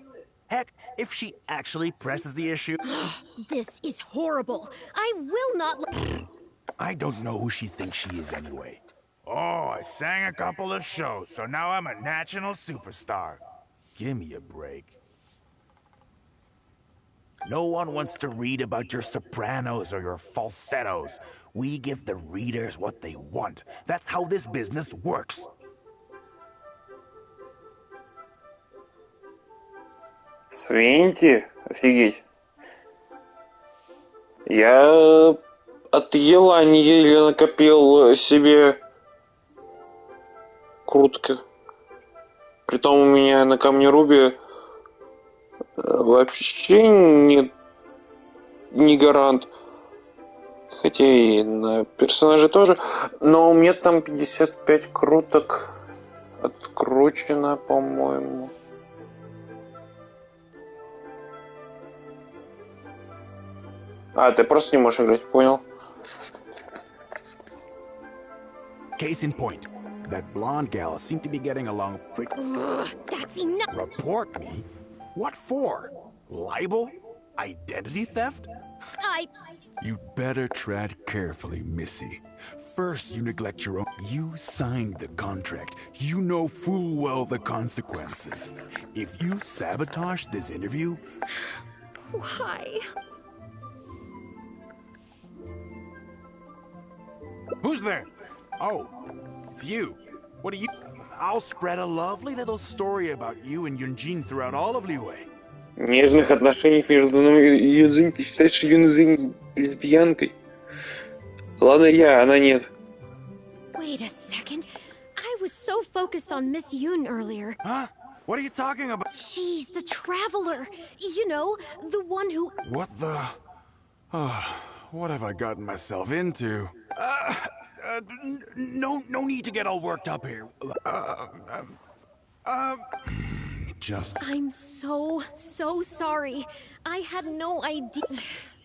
[SPEAKER 8] Heck, if she actually presses the issue...
[SPEAKER 4] This is horrible. I will not...
[SPEAKER 8] I don't know who she thinks she is anyway. Oh, I sang a couple of shows, so now I'm a national superstar. Give me a break. No one wants to read about your sopranos or your falsettos. We give the readers what they want. That's how this business works.
[SPEAKER 1] Свинти? Офигеть. Я от елани еле накопил себе крутки. Притом у меня на камнерубе вообще не гарант. Хотя и на персонаже тоже. Но у меня там 55 круток откручено, по-моему. А, ты просто не можешь играть, понял?
[SPEAKER 8] Case in point, that blonde gal seemed to be getting along pretty...
[SPEAKER 4] That's enough!
[SPEAKER 8] Report me? What for? Libel? Identity theft?
[SPEAKER 9] You'd better tread carefully, Missy. First, you neglect your own. You signed the contract. You know full well the consequences. If you sabotage this interview...
[SPEAKER 4] Why?
[SPEAKER 8] Who's there? Oh, it's you. What are you... I'll spread a lovely little story about you and Yunjin throughout all of Liyue.
[SPEAKER 1] Нежных отношений между мной и Юнзинь. Ты считаешь Юнзинь лесбиянкой? Ладно я, она нет.
[SPEAKER 4] Wait a second. I was so focused on Miss Yoon earlier.
[SPEAKER 8] Huh? What are you talking about?
[SPEAKER 4] She's the traveler. You know, the one who...
[SPEAKER 9] What the... what have I gotten myself into?
[SPEAKER 8] No need to get all worked up here.
[SPEAKER 9] Just...
[SPEAKER 4] I'm so sorry. I had no idea.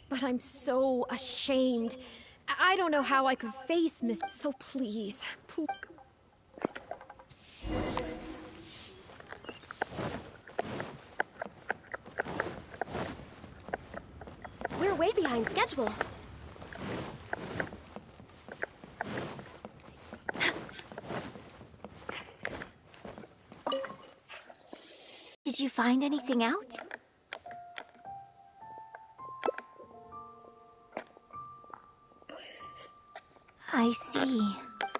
[SPEAKER 4] But I'm so ashamed. I don't know how I could face Miss... So please.
[SPEAKER 6] We're way behind schedule.
[SPEAKER 3] Did you find anything out? I see.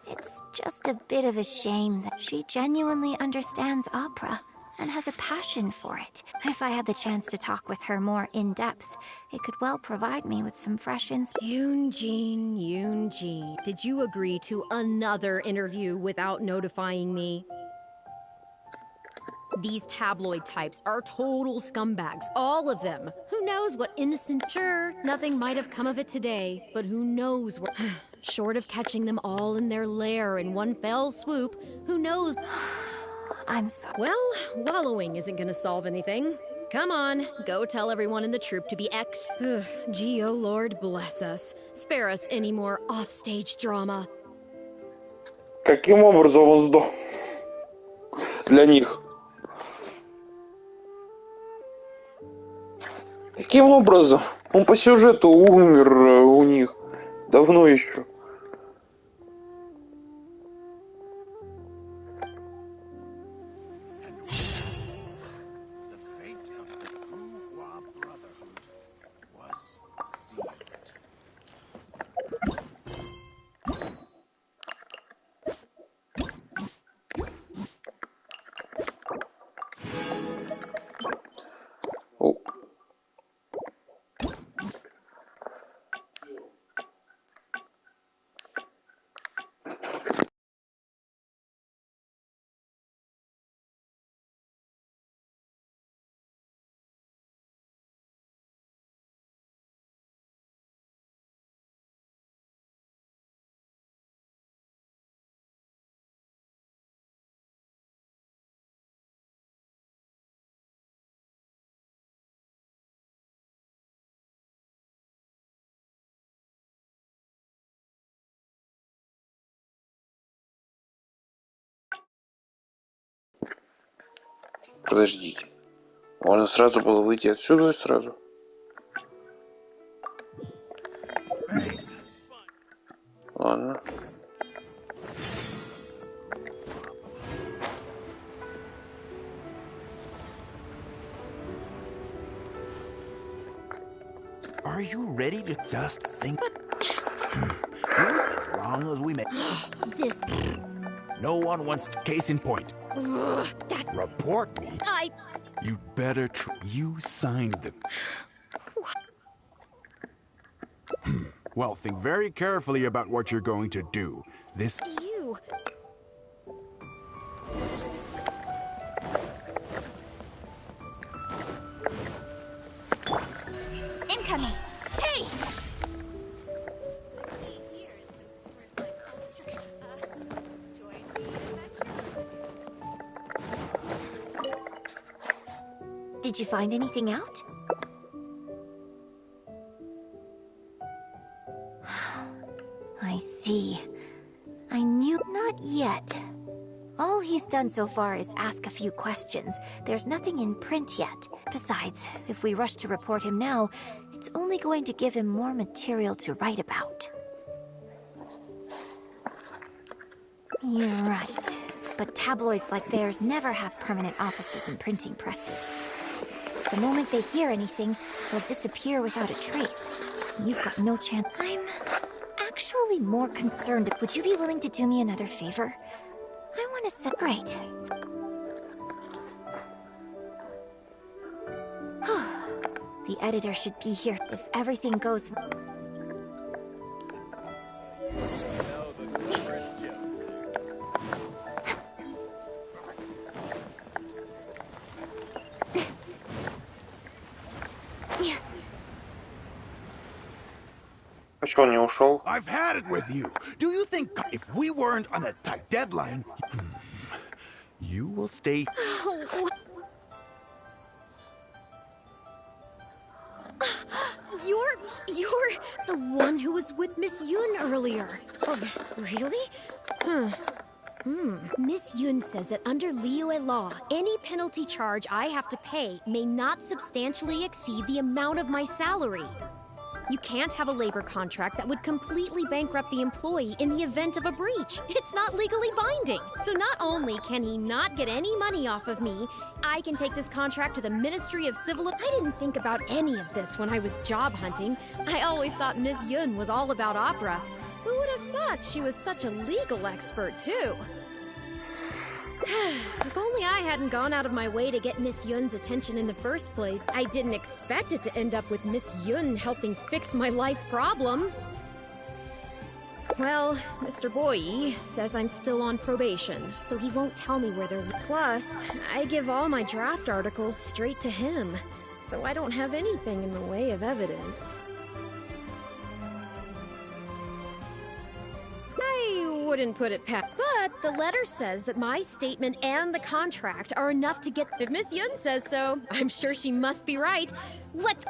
[SPEAKER 3] It's just a bit of a shame that she genuinely understands opera and has a passion for it. If I had the chance to talk with her more in depth, it could well provide me with some fresh
[SPEAKER 4] Yoonjin. Did you agree to another interview without notifying me? These tabloid types are total scumbags, all of them. Who knows what innocent... Sure, nothing might have come of it today, but who knows what... Short of catching them all in their lair in one fell swoop, who knows...
[SPEAKER 3] I'm sorry.
[SPEAKER 4] Well, wallowing isn't gonna solve anything. Come on, go tell everyone in the troupe to be Gee, oh Lord, bless us. Spare us any more offstage drama.
[SPEAKER 1] Каким образом он сдох? Для них. Каким образом? Он по сюжету умер у них. Давно еще. Подождите. Можно сразу было выйти отсюда и сразу. Ладно.
[SPEAKER 8] Are you ready to just think? As long as we make...
[SPEAKER 4] This...
[SPEAKER 8] No one wants to... Case in point.
[SPEAKER 4] That...
[SPEAKER 8] Report me.
[SPEAKER 9] You'd better you signed the...
[SPEAKER 8] Well, think very carefully about what you're going to do. This...
[SPEAKER 4] You...
[SPEAKER 3] Incoming! Hey! Did you find anything out? I see. I knew... Not yet. All he's done so far is ask a few questions. There's nothing in print yet. Besides, if we rush to report him now, it's only going to give him more material to write about. You're right. But tabloids like theirs never have permanent offices and printing presses. The moment they hear anything, they'll disappear without a trace. You've got no chance. I'm actually more concerned. Would you be willing to do me another favor? I want to set... Great. The editor should be here if everything goes...
[SPEAKER 1] А чё он не ушел?
[SPEAKER 8] I've had it with you. Do you think if we weren't on a tight deadline, you will stay?
[SPEAKER 4] You're the one who was with Miss Yun earlier. Oh, really? Miss Yun says that under Liyue law, any penalty charge I have to pay may not substantially exceed the amount of my salary. You can't have a labor contract that would completely bankrupt the employee in the event of a breach. It's not legally binding. So not only can he not get any money off of me, I can take this contract to the Ministry of Civil... I didn't think about any of this when I was job hunting. I always thought Miss Yun was all about opera. Who would have thought she was such a legal expert, too? If only I hadn't gone out of my way to get Miss Yun's attention in the first place. I didn't expect it to end up with Miss Yun helping fix my life problems. Well, Mr. Boyi says I'm still on probation, so he won't tell me where they're... Plus, I give all my draft articles straight to him, so I don't have anything in the way of evidence. I wouldn't put it past, but the letter says that my statement and the contract are enough to get... If Miss Yun says so, I'm sure she must be right. Let's...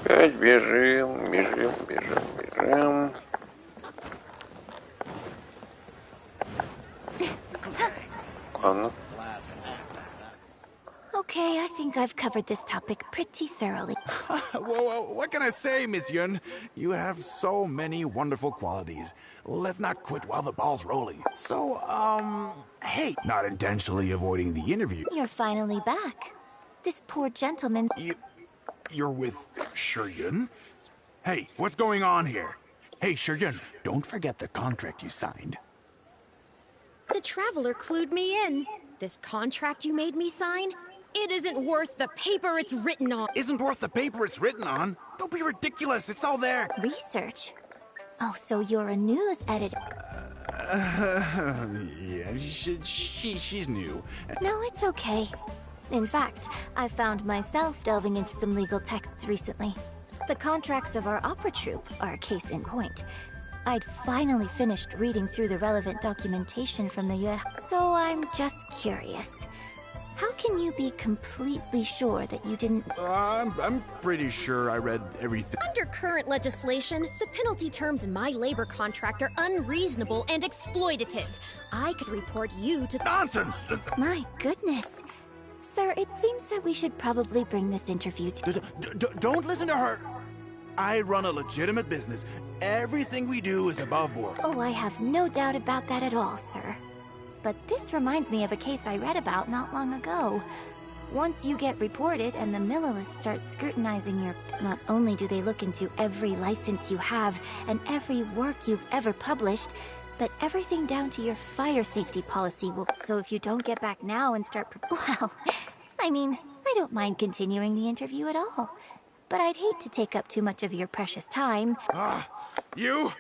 [SPEAKER 1] Опять бежим. Ладно.
[SPEAKER 3] Okay, I think I've covered this topic pretty thoroughly.
[SPEAKER 8] Well, what can I say, Miss Yun? You have so many wonderful qualities. Let's not quit while the ball's rolling. So, hey, not intentionally avoiding the interview.
[SPEAKER 3] You're finally back. This poor gentleman...
[SPEAKER 8] You're with Shiyun? Hey, what's going on here? Hey, Shiyun, don't forget the contract you signed.
[SPEAKER 4] The Traveler clued me in. This contract you made me sign? It isn't worth the paper it's written on.
[SPEAKER 8] Isn't worth the paper it's written on? Don't be ridiculous, it's all there.
[SPEAKER 3] Research? Oh, so you're a news editor.
[SPEAKER 8] Yeah, she's new.
[SPEAKER 3] No, it's okay. In fact, I found myself delving into some legal texts recently. The contracts of our opera troupe are a case in point. I'd finally finished reading through the relevant documentation from the Yue, so I'm just curious. How can you be completely sure that you didn't...
[SPEAKER 8] I'm pretty sure I read everything.
[SPEAKER 4] Under current legislation, the penalty terms in my labor contract are unreasonable and exploitative. I could report you to...
[SPEAKER 8] Nonsense!
[SPEAKER 3] My goodness. Sir, it seems that we should probably bring this interview to...
[SPEAKER 8] Don't listen to her! I run a legitimate business. Everything we do is above board.
[SPEAKER 3] Oh, I have no doubt about that at all, sir. But this reminds me of a case I read about not long ago. Once you get reported and the Milliliths start scrutinizing your... Not only do they look into every license you have and every work you've ever published, but everything down to your fire safety policy will... So if you don't get back now and start... Well, I mean, I don't mind continuing the interview at all. But I'd hate to take up too much of your precious time.
[SPEAKER 8] You?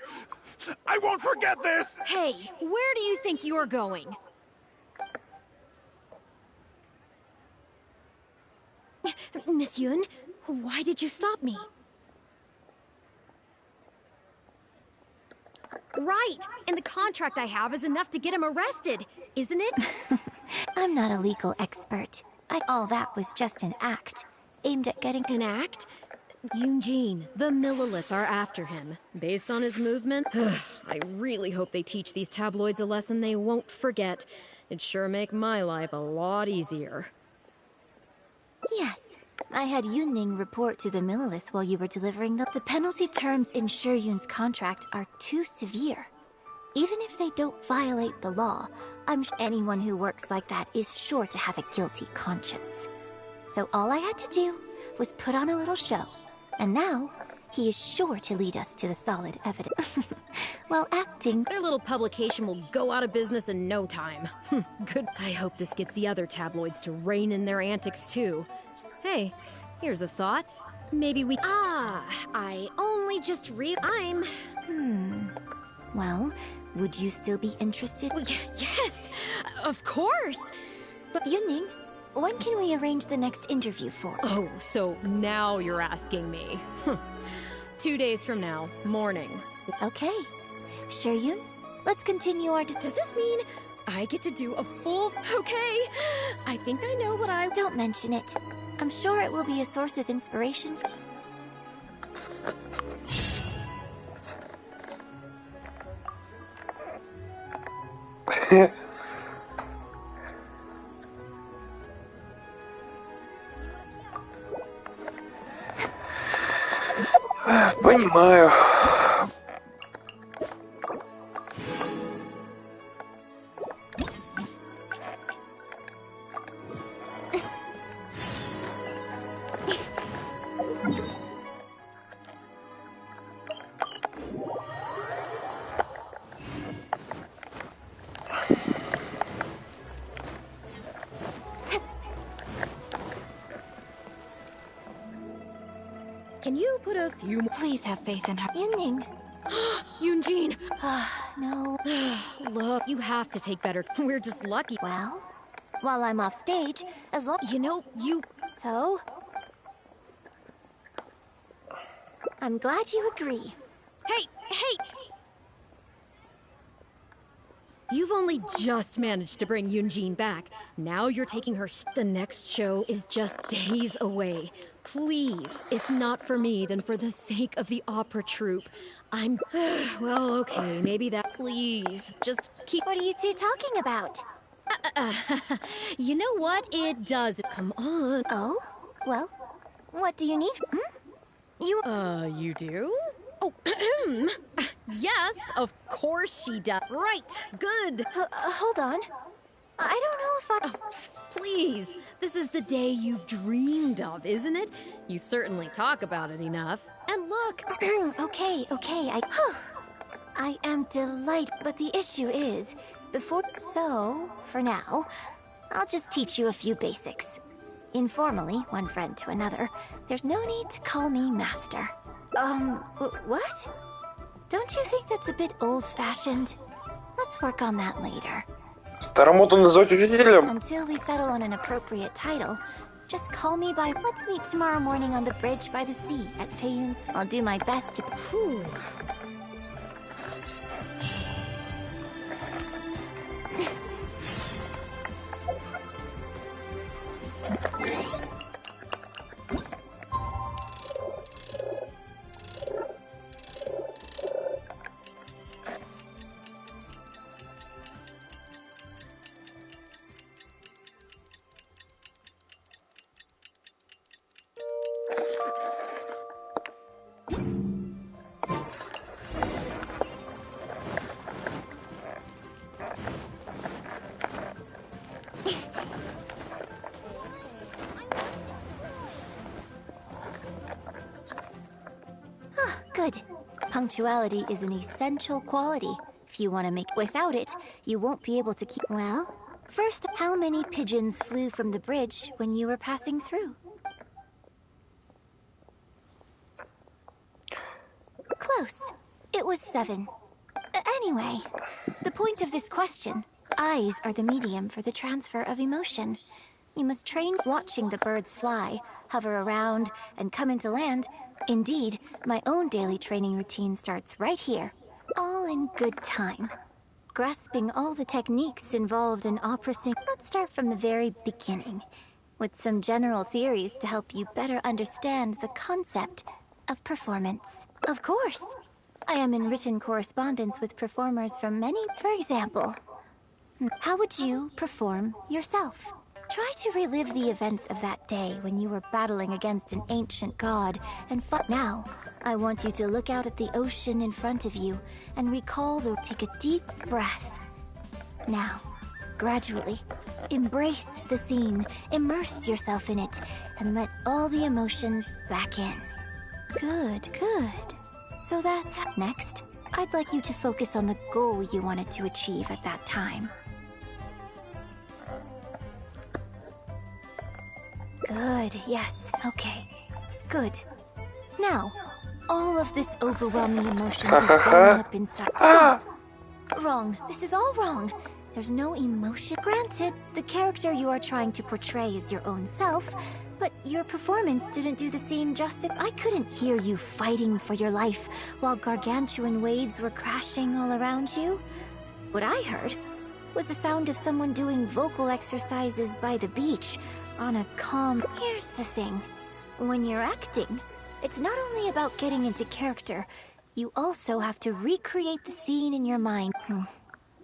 [SPEAKER 8] I won't forget this!
[SPEAKER 4] Hey, where do you think you're going? Miss Yun, why did you stop me? Right, and the contract I have is enough to get him arrested, isn't it?
[SPEAKER 3] I'm not a legal expert. All that was just an act, aimed at getting...
[SPEAKER 4] An act? Eugene, the Millilith are after him. Based on his movement, I really hope they teach these tabloids a lesson they won't forget. It'd sure make my life a lot easier.
[SPEAKER 3] Yes. I had Yunning report to the Millilith while you were delivering the penalty terms in Shuyun's contract are too severe. Even if they don't violate the law, I'm sure anyone who works like that is sure to have a guilty conscience. So all I had to do was put on a little show. And now, he is sure to lead us to the solid evidence. While acting...
[SPEAKER 4] Their little publication will go out of business in no time. Good. I hope this gets the other tabloids to rein in their antics too. Hey, here's a thought. Maybe we... I only just I'm...
[SPEAKER 3] Well, would you still be interested?
[SPEAKER 4] Well, yes, of course.
[SPEAKER 3] But Yunning, when can we arrange the next interview for?
[SPEAKER 4] Oh, so now you're asking me. 2 days from now, morning.
[SPEAKER 3] Okay. Shuyun, let's continue our...
[SPEAKER 4] Does this mean I get to do a full... Okay, I think I know what I...
[SPEAKER 3] Don't mention it. I'm sure it will be a source of inspiration for...
[SPEAKER 1] Понимаю.
[SPEAKER 4] Can you put a few more...
[SPEAKER 2] Please have faith in her.
[SPEAKER 3] Yunning.
[SPEAKER 4] Eugene!
[SPEAKER 3] No.
[SPEAKER 4] Look, you have to take better... We're just lucky.
[SPEAKER 3] Well, while I'm off stage, as long...
[SPEAKER 4] You know, you...
[SPEAKER 3] So? I'm glad you agree.
[SPEAKER 4] Hey! You've only just managed to bring Eugene back. Now you're taking her... The next show is just days away. Please, if not for me, then for the sake of the opera troupe. I'm... Well, okay, maybe that... Please, just keep...
[SPEAKER 3] What are you two talking about?
[SPEAKER 4] You know what? It does. Come on.
[SPEAKER 3] Oh? Well, what do you need? You...
[SPEAKER 4] You do? Oh, yes, of course she does. Right, good.
[SPEAKER 3] Hold on. I don't know if I...
[SPEAKER 4] Oh, please, this is the day you've dreamed of, isn't it? You certainly talk about it enough. And look...
[SPEAKER 3] Okay, I am delighted, but the issue is, So, for now, I'll just teach you a few basics. Informally, one friend to another, there's no need to call me master. What? Don't you think that's a bit old-fashioned? Let's work on that later.
[SPEAKER 1] Старомодно называть учителем.
[SPEAKER 3] Until we settle on an appropriate title, just call me by... Let's meet tomorrow morning on the bridge by the sea at Feiyun's. I'll do my best to... Good. Punctuality is an essential quality. If you want to make... Without it, you won't be able to keep... Well, first, how many pigeons flew from the bridge when you were passing through? Close. It was 7. Anyway, the point of this question, eyes are the medium for the transfer of emotion. You must train watching the birds fly, hover around, and come into land. Indeed, my own daily training routine starts right here, all in good time. Grasping all the techniques involved in opera singing. Let's start from the very beginning. with some general theories to help you better understand the concept of performance. Of course, I am in written correspondence with performers from many. For example, how would you perform yourself? Try to relive the events of that day when you were battling against an ancient god and fought. Now, I want you to look out at the ocean in front of you and recall the. Take a deep breath. Now, gradually, embrace the scene, immerse yourself in it, and let all the emotions back in. Good, good. So that's next. I'd like you to focus on the goal you wanted to achieve at that time. Good, yes, okay. Good. Now, all of this overwhelming emotion is welling up inside. Stop! Wrong. This is all wrong. There's no emotion. Granted, the character you are trying to portray is your own self, but your performance didn't do the scene justice. I couldn't hear you fighting for your life while gargantuan waves were crashing all around you. What I heard was the sound of someone doing vocal exercises by the beach on a calm. Here's the thing. When you're acting, it's not only about getting into character, you also have to recreate the scene in your mind.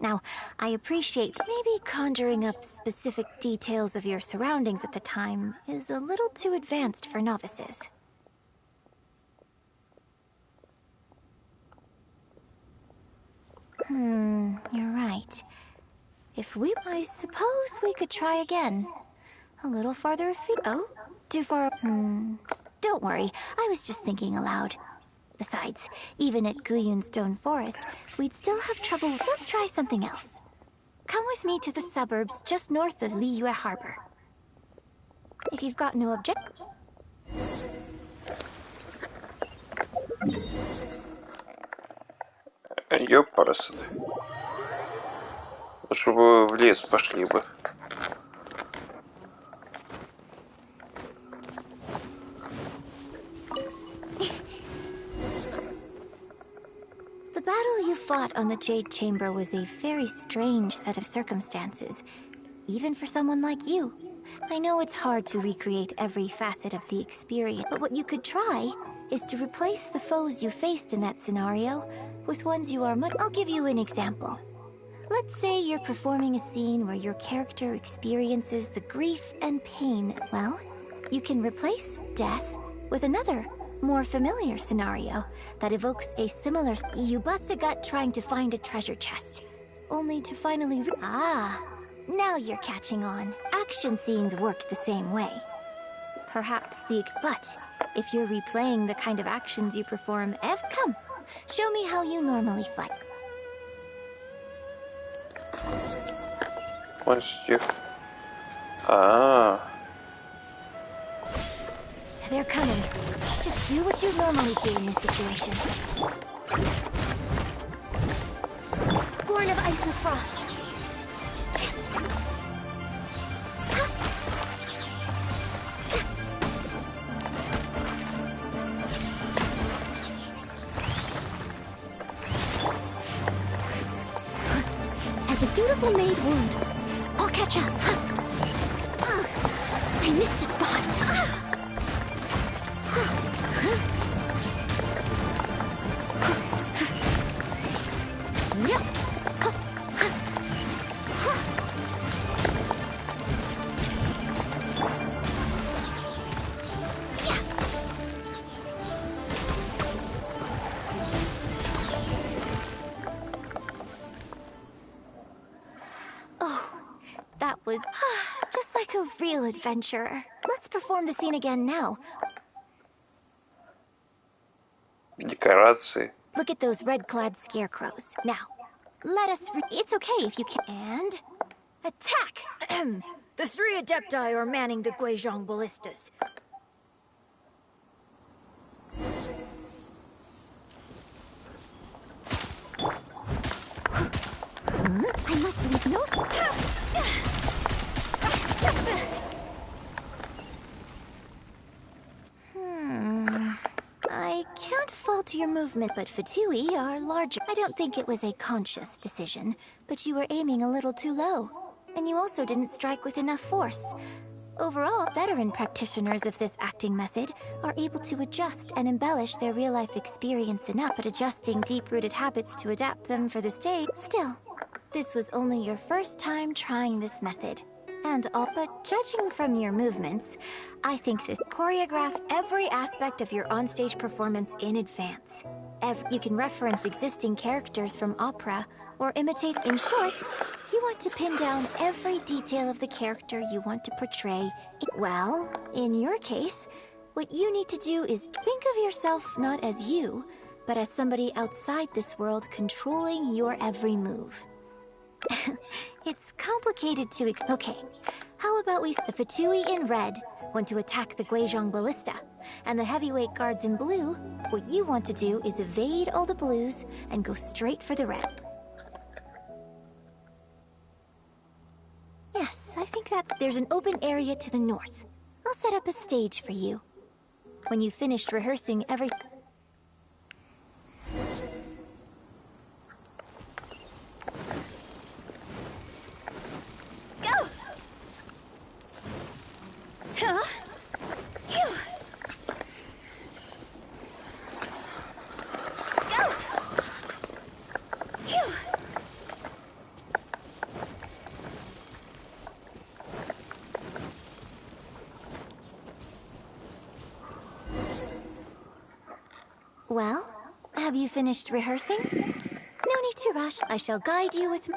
[SPEAKER 3] Now, I appreciate maybe conjuring up specific details of your surroundings at the time is a little too advanced for novices. You're right. I suppose we could try again. A little farther afield. Oh? Too far? Don't worry, I was just thinking aloud. Besides, even at Guyun Stone Forest, we'd still have trouble. Let's try something else. Come with me to the suburbs just north of Liyue Harbor. If you've got no objection.
[SPEAKER 1] Ёпарасоты. Лучше бы в лес пошли бы.
[SPEAKER 3] The battle you fought on the Jade Chamber was a very strange set of circumstances, even for someone like you. I know it's hard to recreate every facet of the experience, but what you could try is to replace the foes you faced in that scenario with ones you are much. I'll give you an example. Let's say you're performing a scene where your character experiences the grief and pain. Well, you can replace death with another, more familiar scenario that evokes a similar. You bust a gut trying to find a treasure chest, only to finally now you're catching on. Action scenes work the same way. Perhaps but if you're replaying the kind of actions you perform, come, show me how you normally fight.
[SPEAKER 1] Полностью.
[SPEAKER 3] They're coming. Just do what you normally do in this situation. Born of ice and frost. As a dutiful maid would, I'll catch up. I missed a spot. That was just like a real adventurer. Let's perform the scene again now.
[SPEAKER 1] Декорации.
[SPEAKER 3] Look at those red-clad scarecrows. Now, let us it's okay if you can. And attack! The 3 Adepti are manning the Guizhong ballistas. I must leave no I can't fault your movement, but Fatui are larger. I don't think it was a conscious decision, but you were aiming a little too low. And you also didn't strike with enough force. Overall, veteran practitioners of this acting method are able to adjust and embellish their real-life experience enough, but adjusting deep-rooted habits to adapt them for the stage. Still, this was only your first time trying this method. But judging from your movements, I think this choreograph every aspect of your onstage performance in advance. You can reference existing characters from opera or imitate. In short, you want to pin down every detail of the character you want to portray. Well, in your case, what you need to do is think of yourself not as you, but as somebody outside this world controlling your every move. It's complicated to okay, how about the Fatui in red want to attack the Guizhong Ballista, and the heavyweight guards in blue, what you want to do is evade all the blues and go straight for the red. Yes, I think that there's an open area to the north. I'll set up a stage for you. When you've finished rehearsing everything. Well, have you finished rehearsing? No need to rush. I shall guide you with...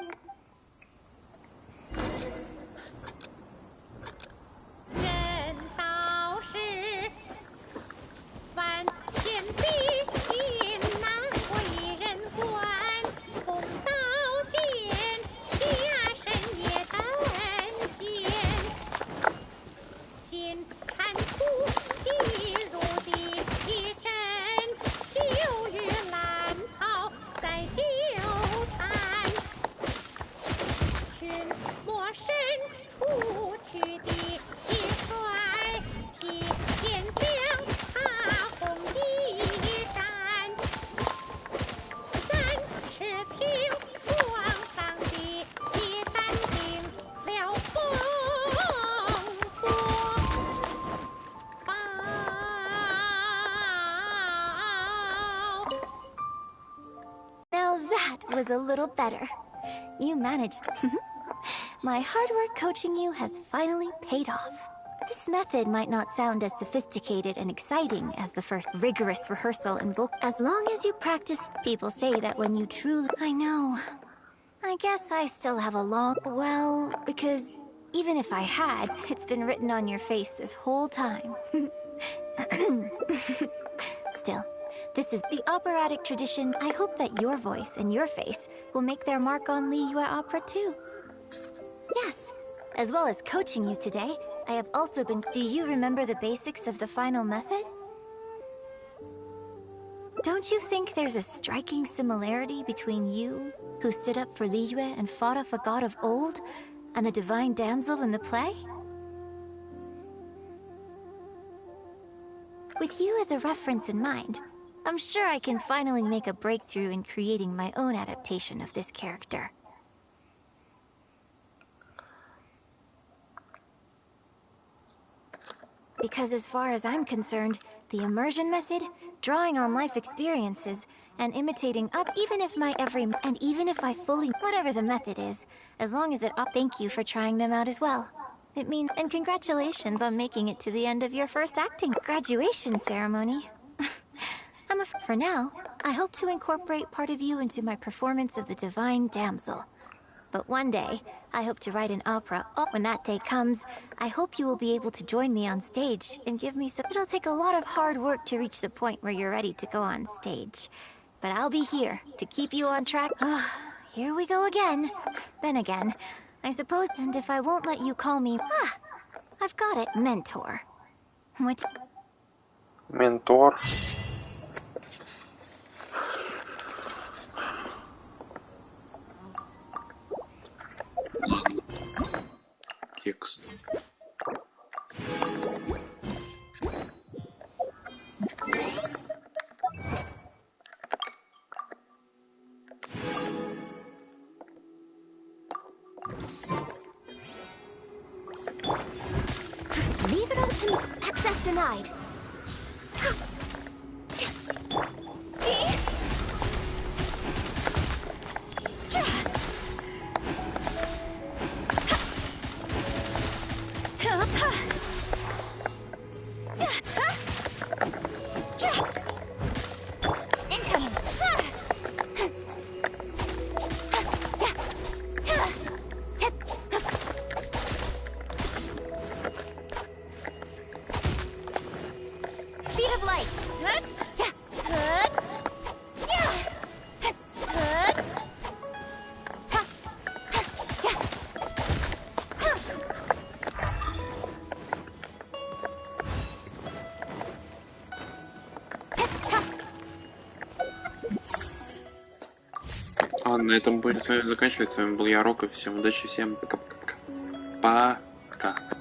[SPEAKER 3] was a little better. You managed. My hard work coaching you has finally paid off. This method might not sound as sophisticated and exciting as the first rigorous rehearsal and vocal. As long as you practice, people say that when you truly... I know. I guess I still have a long... Well, because even if I had, it's been written on your face this whole time. Still, this is the operatic tradition. I hope that your voice and your face will make their mark on Liyue Opera too. Yes, as well as coaching you today, I have also been... Do you remember the basics of the final method? Don't you think there's a striking similarity between you, who stood up for Liyue and fought off a god of old, and the divine damsel in the play? With you as a reference in mind, I'm sure I can finally make a breakthrough in creating my own adaptation of this character. Because as far as I'm concerned, the immersion method, drawing on life experiences, and imitating even if I fully... Whatever the method is, as long as it... Thank you for trying them out as well. It means... And congratulations on making it to the end of your first acting graduation ceremony. For now, I hope to incorporate part of you into my performance of the Divine Damsel. But one day, I hope to write an opera. When that day comes, I hope you will be able to join me on stage and give me some... It'll take a lot of hard work to reach the point where you're ready to go on stage. But I'll be here to keep you on track. Here we go again. Then again, I suppose... And if I won't let you call me... I've got it, mentor. What?
[SPEAKER 1] Mentor. Текст.
[SPEAKER 6] Portal to access denied. Incoming. Speed of light.
[SPEAKER 1] Ладно, на этом будем с вами заканчивать. С вами был я, Рок, и всем удачи, всем пока-пока-пока. Пока.